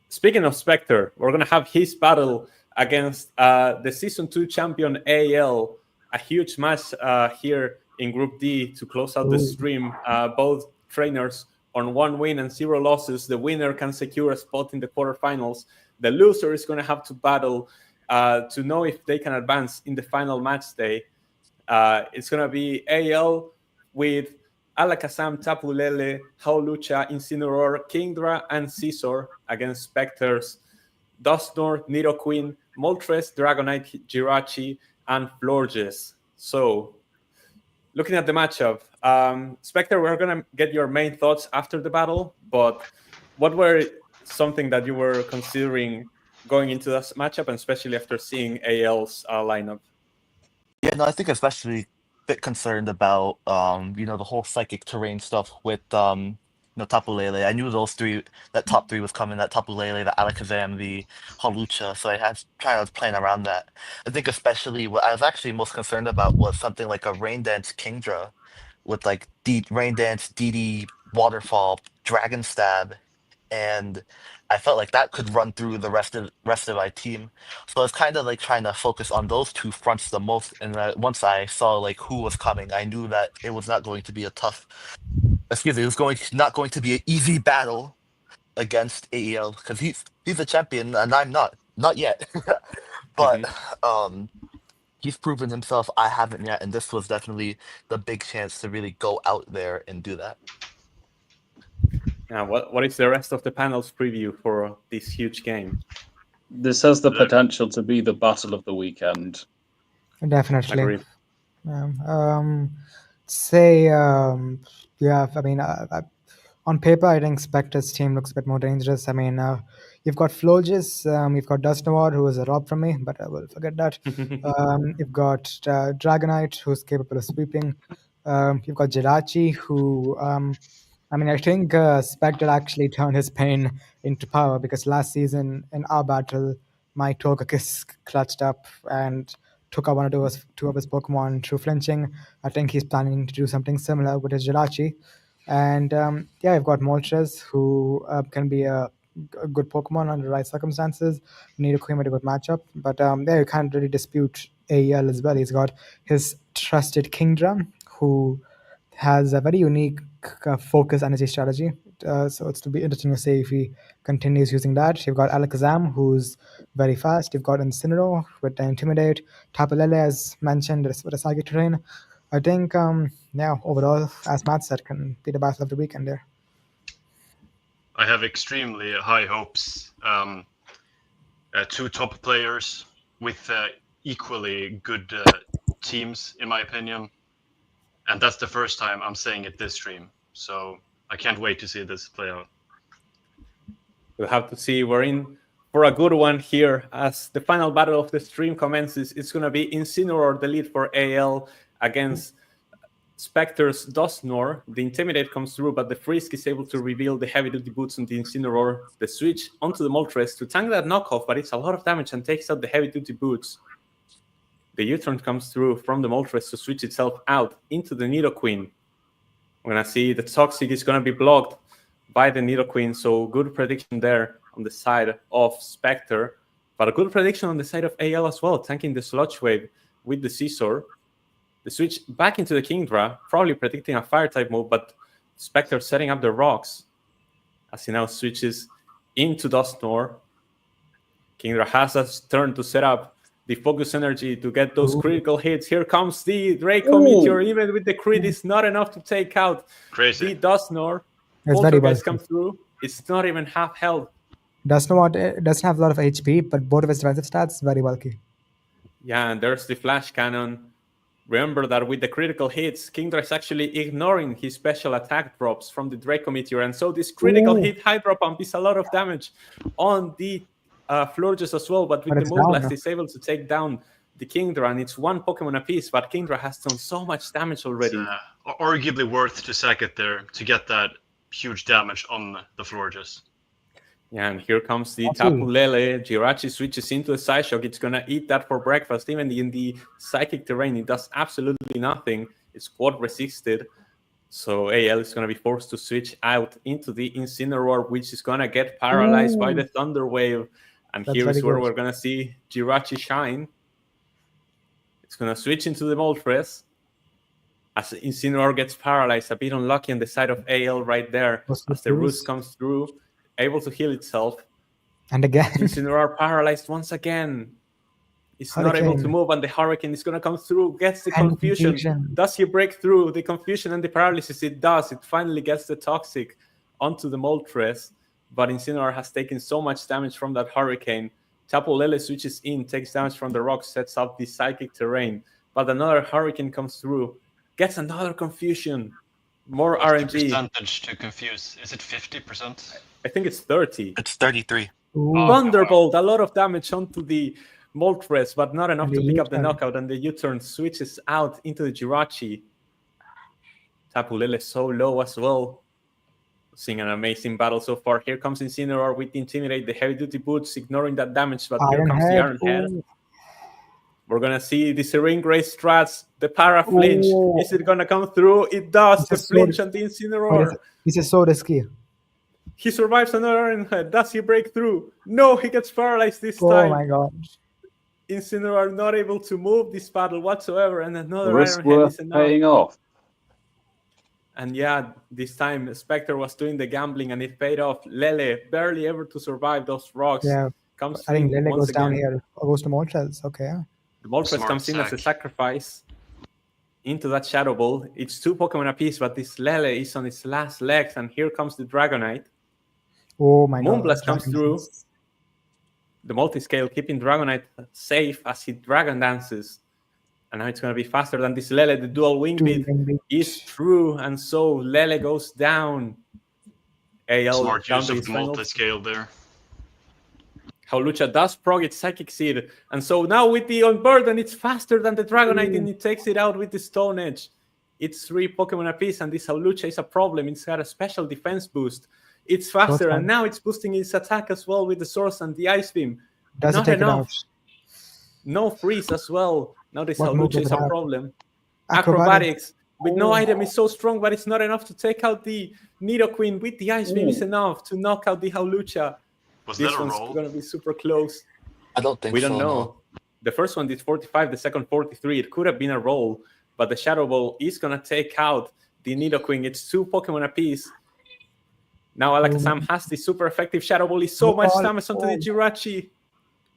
Speaking of Spectre, we're going to have his battle against the Season 2 champion AL. A huge match here in Group D to close out the stream. Both trainers on 1 win and 0 losses. The winner can secure a spot in the quarterfinals. The loser is going to have to battle to know if they can advance in the final match day. It's going to be AL with Alakazam, Tapu Lele, Howlucha, Incineroar, Kingdra, and Scizor against Spectre's Dusknoir, Nidoqueen, Moltres, Dragonite, Jirachi, and Florges. So, looking at the matchup, Spectre, we're going to get your main thoughts after the battle, but what were something that you were considering going into this matchup, and especially after seeing AL's lineup? Yeah, no, I think especially a bit concerned about the whole psychic terrain stuff with Tapu Lele. I knew that top three was coming, that Tapu Lele, the Alakazam, the Hawlucha, so I had tried playing around that. I think especially what I was actually most concerned about was something like a Rain Dance Kingdra with like Rain Dance, DD, Waterfall, Dragon Stab, and I felt like that could run through the rest of my team. So I was kind of like trying to focus on those two fronts the most. And once I saw like who was coming, I knew that it was not going to be it was not going to be an easy battle against AEL, because he's a champion and I'm not yet. But He's proven himself. I haven't yet, and this was definitely the big chance to really go out there and do that. Now, what is the rest of the panel's preview for this huge game? This has the potential to be the battle of the weekend. Definitely. Agreed. Yeah, I mean, on paper, I think Spectre's team looks a bit more dangerous. I mean, you've got Florges, you've got Dustinawad, who is a rob from me, but I will forget that. You've got Dragonite, who's capable of sweeping. You've got Jirachi, who, I mean, I think Spectre actually turned his pain into power, because last season in our battle, my Togekiss clutched up and took out two of his Pokemon through flinching. I think he's planning to do something similar with his Jirachi. And yeah, I've got Moltres, who can be a good Pokemon under the right circumstances. Nidoqueen with a good matchup. But yeah, you can't really dispute AEL as well. He's got his trusted Kingdra, who has a very unique focus energy strategy. So it's to be interesting to see if he continues using that. You've got Alakazam, who's very fast. You've got Incineroar with the Intimidate. Tapu Lele, as mentioned, with a Psychic terrain. I think, yeah, overall, as Matt said, can be the battle of the weekend there. I have extremely high hopes. Two top players with equally good teams, in my opinion. And that's the first time I'm saying it this stream. So I can't wait to see this play out. We'll have to see. We're in for a good one here as the final battle of the stream commences. It's going to be Incineroar, the lead for AL, against Spectre's Dusknoir. The Intimidate comes through, but the Frisk is able to reveal the heavy-duty boots on the Incineroar. The switch onto the Moltres to tank that knockoff, but it's a lot of damage and takes out the heavy-duty boots. The U-turn comes through from the Moltres to switch itself out into the Nidoqueen. We're going to see the Toxic is going to be blocked by the Nidoqueen, so good prediction there on the side of Spectre. But a good prediction on the side of AL as well, tanking the Sludge Wave with the Scizor. The switch back into the Kingdra, probably predicting a Fire-type move, but Spectre setting up the rocks as he now switches into Dusknoir. Kingdra has a turn to set up the focus energy to get those critical hits. Here comes the Draco Meteor. Even with the crit, it's not enough to take out the Dusknoir. Poltergeist comes through. It's not even half health. Dusknoir doesn't have a lot of HP, but both of his defensive stats very bulky. Yeah, and there's the Flash Cannon. Remember that with the critical hits, Kingdra is actually ignoring his special attack drops from the Draco Meteor. And so this critical hit Hydro Pump is a lot of damage on the Florges as well, but with the Moonblast, it's able to take down the Kingdra, and it's one Pokemon apiece, but Kingdra has done so much damage already. It's arguably worth to sack it there to get that huge damage on the Florges. Yeah, and here comes the Tapu Lele. Jirachi switches into a Psyshock. It's going to eat that for breakfast. Even in the Psychic terrain, it does absolutely nothing. It's quad resisted. So AL is going to be forced to switch out into the Incineroar, which is going to get paralyzed by the Thunder Wave. And here is where we're going to see Jirachi shine. It's going to switch into the Moltres. As Incineroar gets paralyzed, a bit unlucky on the side of AL right there. As the Roost comes through, able to heal itself. And again. Incineroar paralyzed once again. It's not able to move, and the Hurricane is going to come through, gets the confusion. Does he break through the confusion and the paralysis? It does. It finally gets the Toxic onto the Moltres. But Incineroar has taken so much damage from that Hurricane. Tapu Lele switches in, takes damage from the rocks, sets up the Psychic terrain. But another Hurricane comes through, gets another confusion. More What's RNG. The percentage to confuse? Is it 50%? I think it's 30. It's 33. Thunderbolt, a lot of damage onto the Moltres, but not enough to pick up the knockout. And the U-turn switches out into the Jirachi. Tapu Lele so low as well. Seeing an amazing battle so far. Here comes Incineroar with Intimidate, the heavy-duty boots, ignoring that damage, but here comes the Iron Head. We're going to see the Serene Grace strats, the Para Flinch. Is it going to come through? It does. The flinch on the Incineroar. This is so risky. He survives another Iron Head. Does he break through? No, he gets paralyzed this time. Oh my god. Incineroar not able to move this battle whatsoever, and another Risk Iron Head worth is enough. paying off. And yeah, this time Spectre was doing the gambling and it paid off. Lele, barely able to survive those rocks. Yeah, comes I think in Lele once goes down again. here. Or goes to Moltres. Okay. The Moltres Smart comes in as a sack. sacrifice into that Shadow Ball. It's 2 Pokemon apiece, but this Lele is on its last legs, and here comes the Dragonite. Oh my god. Moonblast comes through. The Multiscale keeping Dragonite safe as he Dragon Dances. And now it's going to be faster than this Lele. The dual Wing Beat is through, and so Lele goes down. AL Smart down use to of his the finals. multi-scale there. Hawlucha does prog its Psychic Seed, and so now with the Unburden, it's faster than the Dragonite, and it takes it out with the Stone Edge. It's 3 Pokemon apiece, and this Hawlucha is a problem. It's got a special defense boost. It's faster, and now it's boosting its attack as well with the Source and the Ice Beam. Does Not it take enough. it out? No freeze as well. Now this What move Hawlucha does is it a have? problem. Acrobatics. With no item is so strong, but it's not enough to take out the Nidoqueen. With the Ice Beam is enough to knock out the Hawlucha. Was This that a one's roll? going to be super close. I don't think We don't so, know. no. The first one did 45, the second 43. It could have been a roll, but the Shadow Ball is going to take out the Nidoqueen. It's 2 Pokemon apiece. Now Alakazam has the super effective Shadow Ball. Is so much damage onto the Jirachi.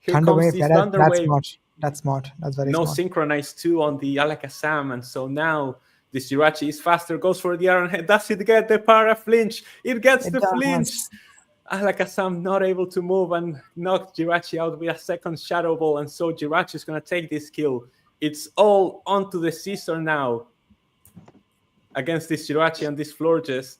Here Thunder comes Wave. this That's Thunder Wave. smart. That's smart. That's very No smart. synchronized 2 on the Alakazam, and so now this Jirachi is faster, goes for the Iron Head. Does it get the para flinch? It gets the flinch. Alakazam not able to move and knock Jirachi out with a second Shadow Ball, and so Jirachi is going to take this kill. It's all onto the Scizor now against this Jirachi and this Florges.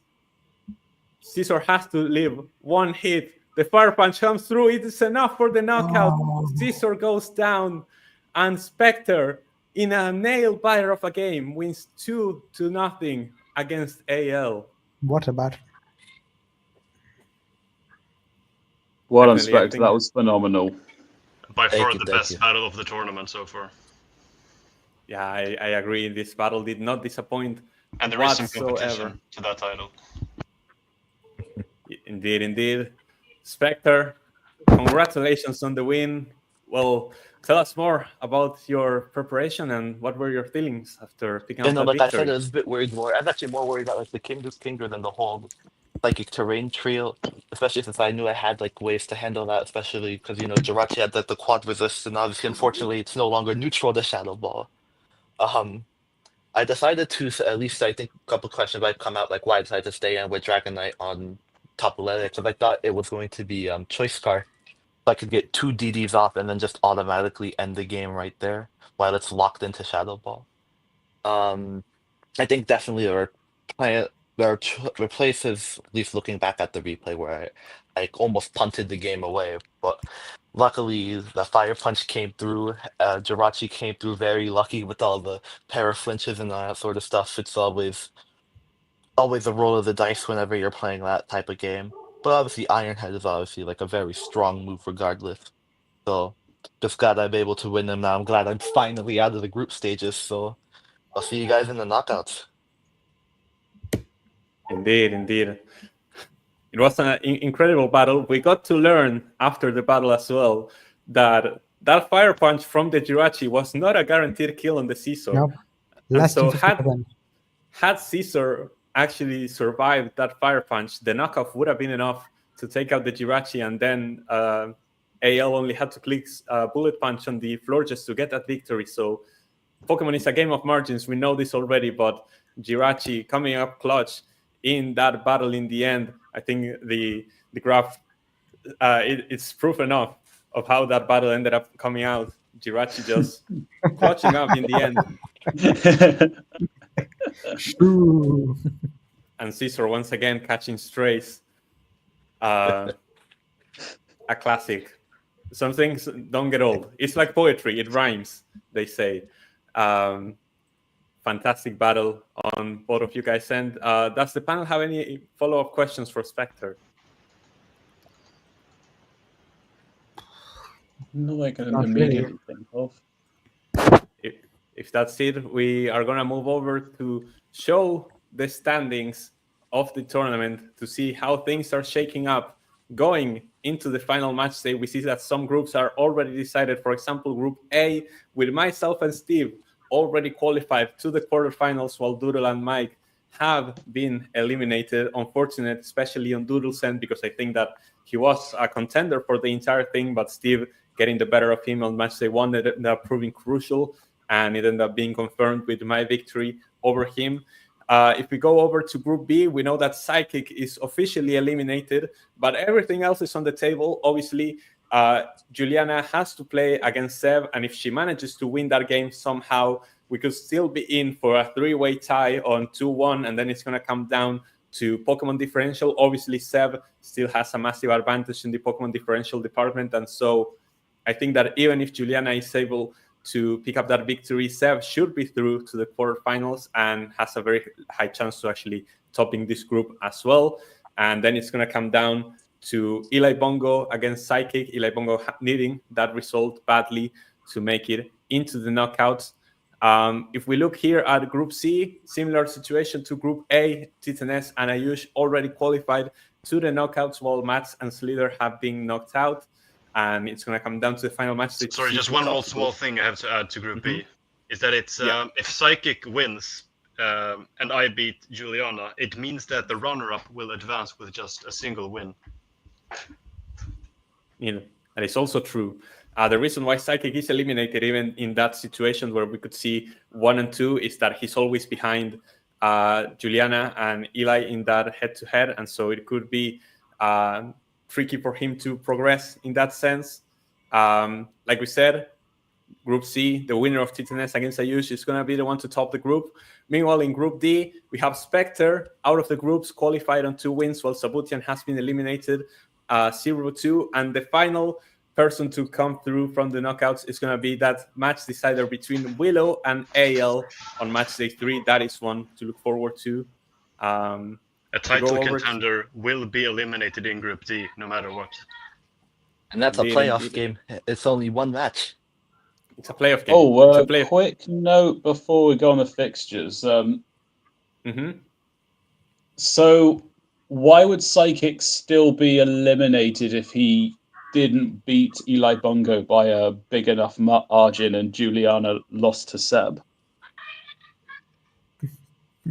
Scizor has to live 1 hit. The Fire Punch comes through. It is enough for the knockout. Scizor goes down, and Spectre, in a nail-biter of a game, wins 2-0 against AL. What a battle. Well done, Definitely, I Spectre. think- That was phenomenal. By Thank far you, the thank best you. battle of the tournament so far. Yeah, I agree. This battle did not disappoint And there is some whatsoever. competition to that title. Indeed. Spectre, congratulations on the win. Well, tell us more about your preparation and what were your feelings after picking up You know, that like I victory. said, I was a bit worried more. I'm actually more worried about like the Kinger than the whole Psychic Terrain trio, especially since I knew I had like ways to handle that, especially because Jirachi had like the quad resist, and obviously, unfortunately, it's no longer neutral to Shadow Ball. I decided to at least I think a couple questions might come out like why I decided to stay in with Dragonite on top of Lele because I thought it was going to be Choice Scar. So I could get 2 DDs off and then just automatically end the game right there while it's locked into Shadow Ball. I think definitely there are places, at least looking back at the replay, where I almost punted the game away, but luckily the Fire Punch came through. Jirachi came through very lucky with all the para flinches and all that sort of stuff. It's always a roll of the dice whenever you're playing that type of game. But obviously Iron Head is obviously like a very strong move regardless. So just glad I'm able to win them now. I'm glad I'm finally out of the group stages, so I'll see you guys in the knockouts. Indeed. It was an incredible battle. We got to learn after the battle as well that Fire Punch from the Jirachi was not a guaranteed kill on the Scizor. Nope. And Less so than had 50%. Scizor actually survived that Fire Punch, the knockoff would have been enough to take out the Jirachi, and then AL only had to click Bullet Punch on the Florges to get that victory. So Pokemon is a game of margins. We know this already, but Jirachi coming up clutch in that battle in the end. I think the graph it's proof enough of how that battle ended up coming out. Jirachi just clutching up in the end. Ooh. And Scizor once again catching strays. A classic. Some things don't get old. It's like poetry. It rhymes, they say. Fantastic battle on both of you guys' end. Does the panel have any follow-up questions for Spectre? No, I can Not immediately think of. If that's it, we are going to move over to show the standings of the tournament to see how things are shaking up going into the final match day. We see that some groups are already decided. For example, Group A, with myself and Steve, already qualified to the quarterfinals, while Doodle and Mike have been eliminated. Unfortunate, especially on Doodle's end, because I think that he was a contender for the entire thing, but Steve getting the better of him on Matchday 1 that ended up proving crucial, and it ended up being confirmed with my victory over him. If we go over to Group B, we know that Psychick is officially eliminated, but everything else is on the table. Obviously, Juliana has to play against Seb, and if she manages to win that game somehow, we could still be in for a three-way tie on 2-1, and then it's going to come down to Pokemon differential. Obviously, Seb still has a massive advantage in the Pokemon differential department, and so I think that even if Juliana is able to pick up that victory, Seb should be through to the quarterfinals and has a very high chance to actually topping this group as well. And then it's going to come down to Elibungo against Psychick. Elibungo needing that result badly to make it into the knockouts. If we look here at Group C, similar situation to Group A, Titanes and Ayush already qualified to the knockouts, while Mats and Slither have been knocked out. And it's going to come down to the final match. Sorry, just one more small thing I have to add to Group B is that it's if Psychick wins and I beat Juliana, it means that the runner-up will advance with just a single win. And it's also true. The reason why Psychick is eliminated, even in that situation where we could see 1 and 2, is that he's always behind Juliana and Eli in that head-to-head, and so it could be tricky for him to progress in that sense. Like we said, Group C, the winner of Titanes against Ayush is going to be the one to top the group. Meanwhile, in Group D, we have Spectre out of the groups, qualified on 2 wins, while Savutian has been eliminated 0-2. And the final person to come through from the knockouts is going to be that match decider between Willow and AL on Matchday 3. That is one to look forward to. A title contender will be eliminated in Group D, no matter what. And that's a playoff game. It's only one match. It's a playoff game. Oh, quick note before we go on the fixtures. So, why would Psychick still be eliminated if he didn't beat Elibungo by a big enough margin and Juliana lost to Seb?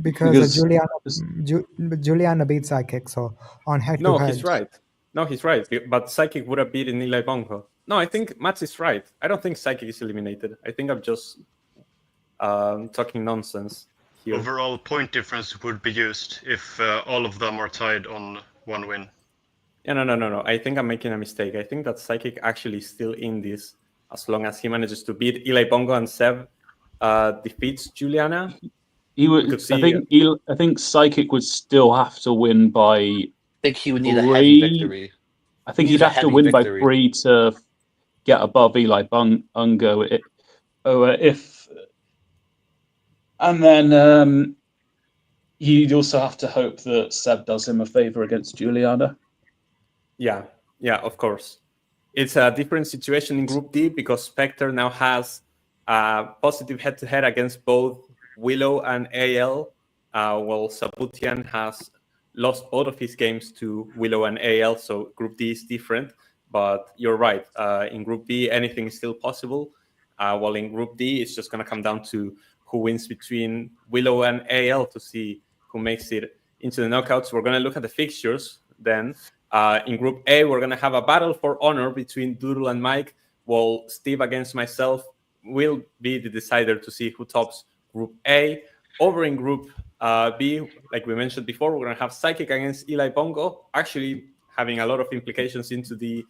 Because Juliana beat Psychick, so on head-to-head. No, he's right. But Psychick would have beaten Elibungo. No, I think Mats is right. I don't think Psychick is eliminated. I think I'm just talking nonsense here. Overall point difference would be used if all of them are tied on 1 win. Yeah, no. I think I'm making a mistake. I think that Psychick actually is still in this as long as he manages to beat Elibungo and Seb defeats Juliana. He would. I think Psychick would still have to win by. I think he would need a heavy victory. I think he'd have to win by 3 to get above Elibungo. And then he'd also have to hope that Seb does him a favor against Juliana. Yeah, of course. It's a different situation in Group D because Spectre now has a positive head-to-head against both Willow and AL, while Savutian has lost both of his games to Willow and AL, so Group D is different. But you're right. In Group B, anything is still possible, while in Group D, it's just going to come down to who wins between Willow and AL to see who makes it into the knockouts. We're going to look at the fixtures then. In Group A, we're going to have a battle for honor between Doodle and Mike, while Steve against myself will be the decider to see who tops Group A. Over in Group B, like we mentioned before, we're going to have Psychick against Elibungo, actually having a lot of implications into the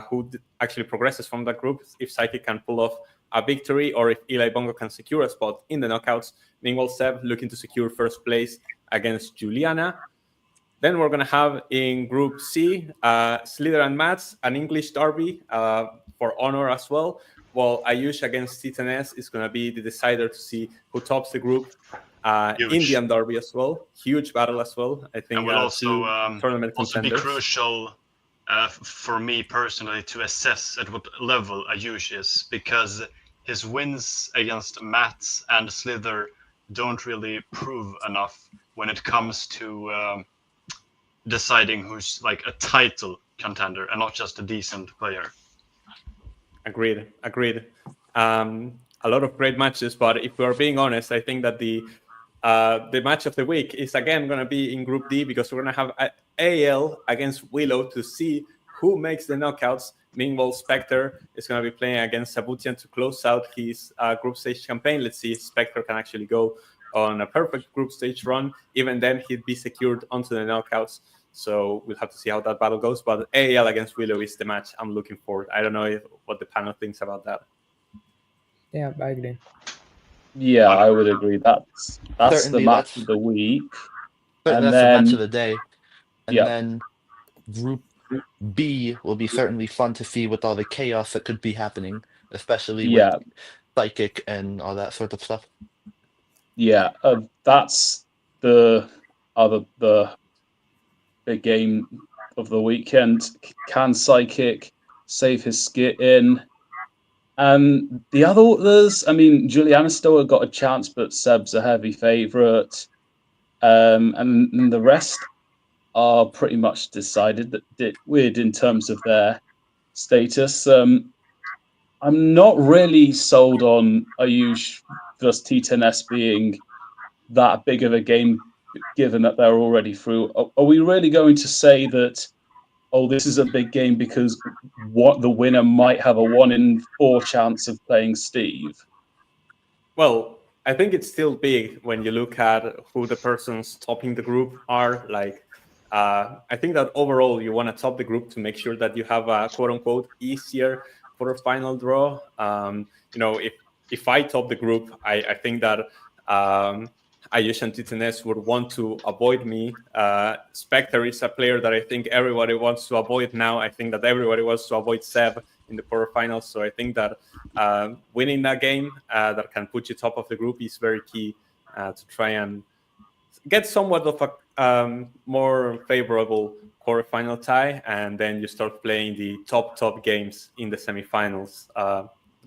who actually progresses from that group, if Psychick can pull off a victory or if Elibungo can secure a spot in the knockouts. Meanwhile, Seb looking to secure first place against Juliana. Then we're going to have in Group C, Slither and Mats, an English derby for honor as well, while Ayush against Titanes is going to be the decider to see who tops the group. Indian derby as well, huge battle as well. I think and will also tournament also be contenders. crucial for me personally to assess at what level Ayush is, because his wins against Mats and Slither don't really prove enough when it comes to deciding who's like a title contender and not just a decent player. Agreed. A lot of great matches, but if we're being honest, I think that the match of the week is again going to be in Group D because we're going to have AL against Willow to see who makes the knockouts. Meanwhile, Spectre is going to be playing against Savutian to close out his group stage campaign. Let's see if Spectre can actually go on a perfect group stage run. Even then, he'd be secured onto the knockouts. So we'll have to see how that battle goes. But AEL against Willow is the match I'm looking for. I don't know what the panel thinks about that. Yeah, I agree. Yeah, I would agree. That's Certainly, the match of the week. Certainly, And that's the match then- of the day. And Yeah. then Group B will be certainly fun to see with all the chaos that could be happening, especially Yeah. with Psychick and all that sort of stuff. Yeah, that's the big game of the weekend. Can Psychick save his skin? The others, I mean, Juliana still got a chance, but Seb's a heavy favourite. And the rest are pretty much decided that weird in terms of their status. I'm not really sold on Ayush versus T10S being that big of a game, given that they're already through. Are we really going to say that, oh, this is a big game because what the winner might have a 1 in 4 chance of playing Steve? Well, I think it's still big when you look at who the persons topping the group are. Like, I think that overall you want to top the group to make sure that you have a quote-unquote easier quarterfinal draw. If I top the group, I think that Ayush and T10S would want to avoid me. Spectre is a player that I think everybody wants to avoid now. I think that everybody wants to avoid Seb in the quarterfinals. So I think that winning that game that can put you top of the group is very key to try and get somewhat of a more favorable quarterfinal tie, and then you start playing the top games in the semifinals.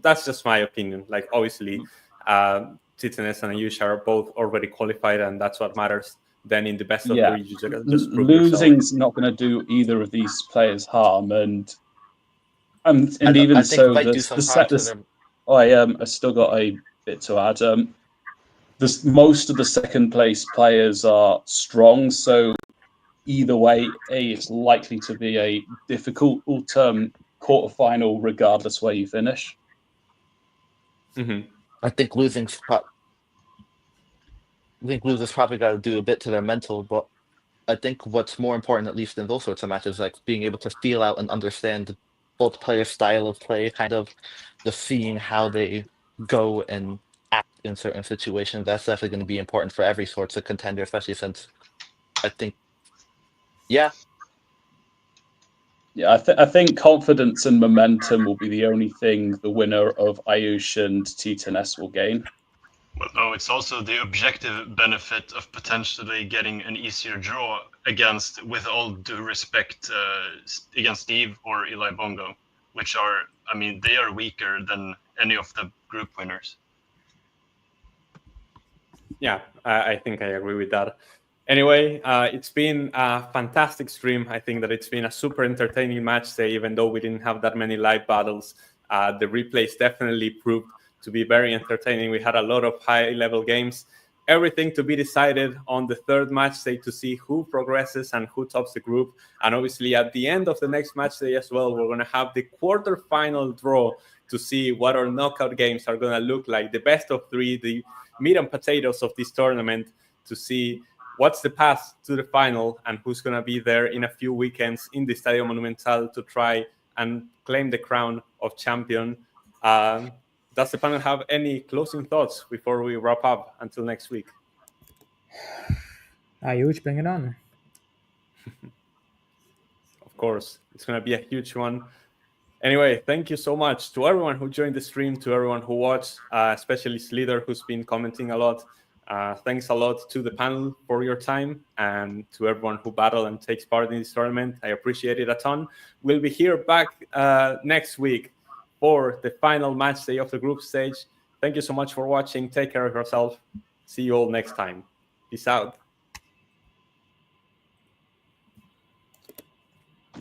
That's just my opinion. Like, obviously, T10S and Ayush are both already qualified, and that's what matters. Then in the best of 3, you just prove losing's yourself. not going to do either of these players harm, and I even think so, it might do some harm to them. I still got a bit to add. Most of the second place players are strong, so either way, it's likely to be a difficult quarterfinal, regardless where you finish. Mm-hmm. I think losing's probably got to do a bit to their mental, but I think what's more important, at least in those sorts of matches, like being able to feel out and understand both players' style of play, kind of just seeing how they go and act in certain situations. That's definitely going to be important for every sorts of contender, especially since I think, yeah. Yeah, I think confidence and momentum will be the only thing the winner of Ayush and T10S will gain. Well, no, it's also the objective benefit of potentially getting an easier draw against, with all due respect, against Steve or Elibungo, which are, I mean, they are weaker than any of the group winners. Yeah, I think I agree with that. Anyway, it's been a fantastic stream. I think that it's been a super entertaining match day, even though we didn't have that many live battles. The replays definitely proved to be very entertaining. We had a lot of high-level games. Everything to be decided on the third match day to see who progresses and who tops the group. And obviously, at the end of the next match day as well, we're going to have the quarterfinal draw to see what our knockout games are going to look like. The best of 3, the meat and potatoes of this tournament, to see what's the path to the final and who's going to be there in a few weekends in the Estadio Monumental to try and claim the crown of champion. Does the panel have any closing thoughts before we wrap up until next week? Ayush, bring it on. Of course, it's going to be a huge one. Anyway, thank you so much to everyone who joined the stream, to everyone who watched, especially Slither, who's been commenting a lot. Thanks a lot to the panel for your time, and to everyone who battled and takes part in this tournament. I appreciate it a ton. We'll be here back next week for the final match day of the group stage. Thank you so much for watching. Take care of yourself. See you all next time. Peace out.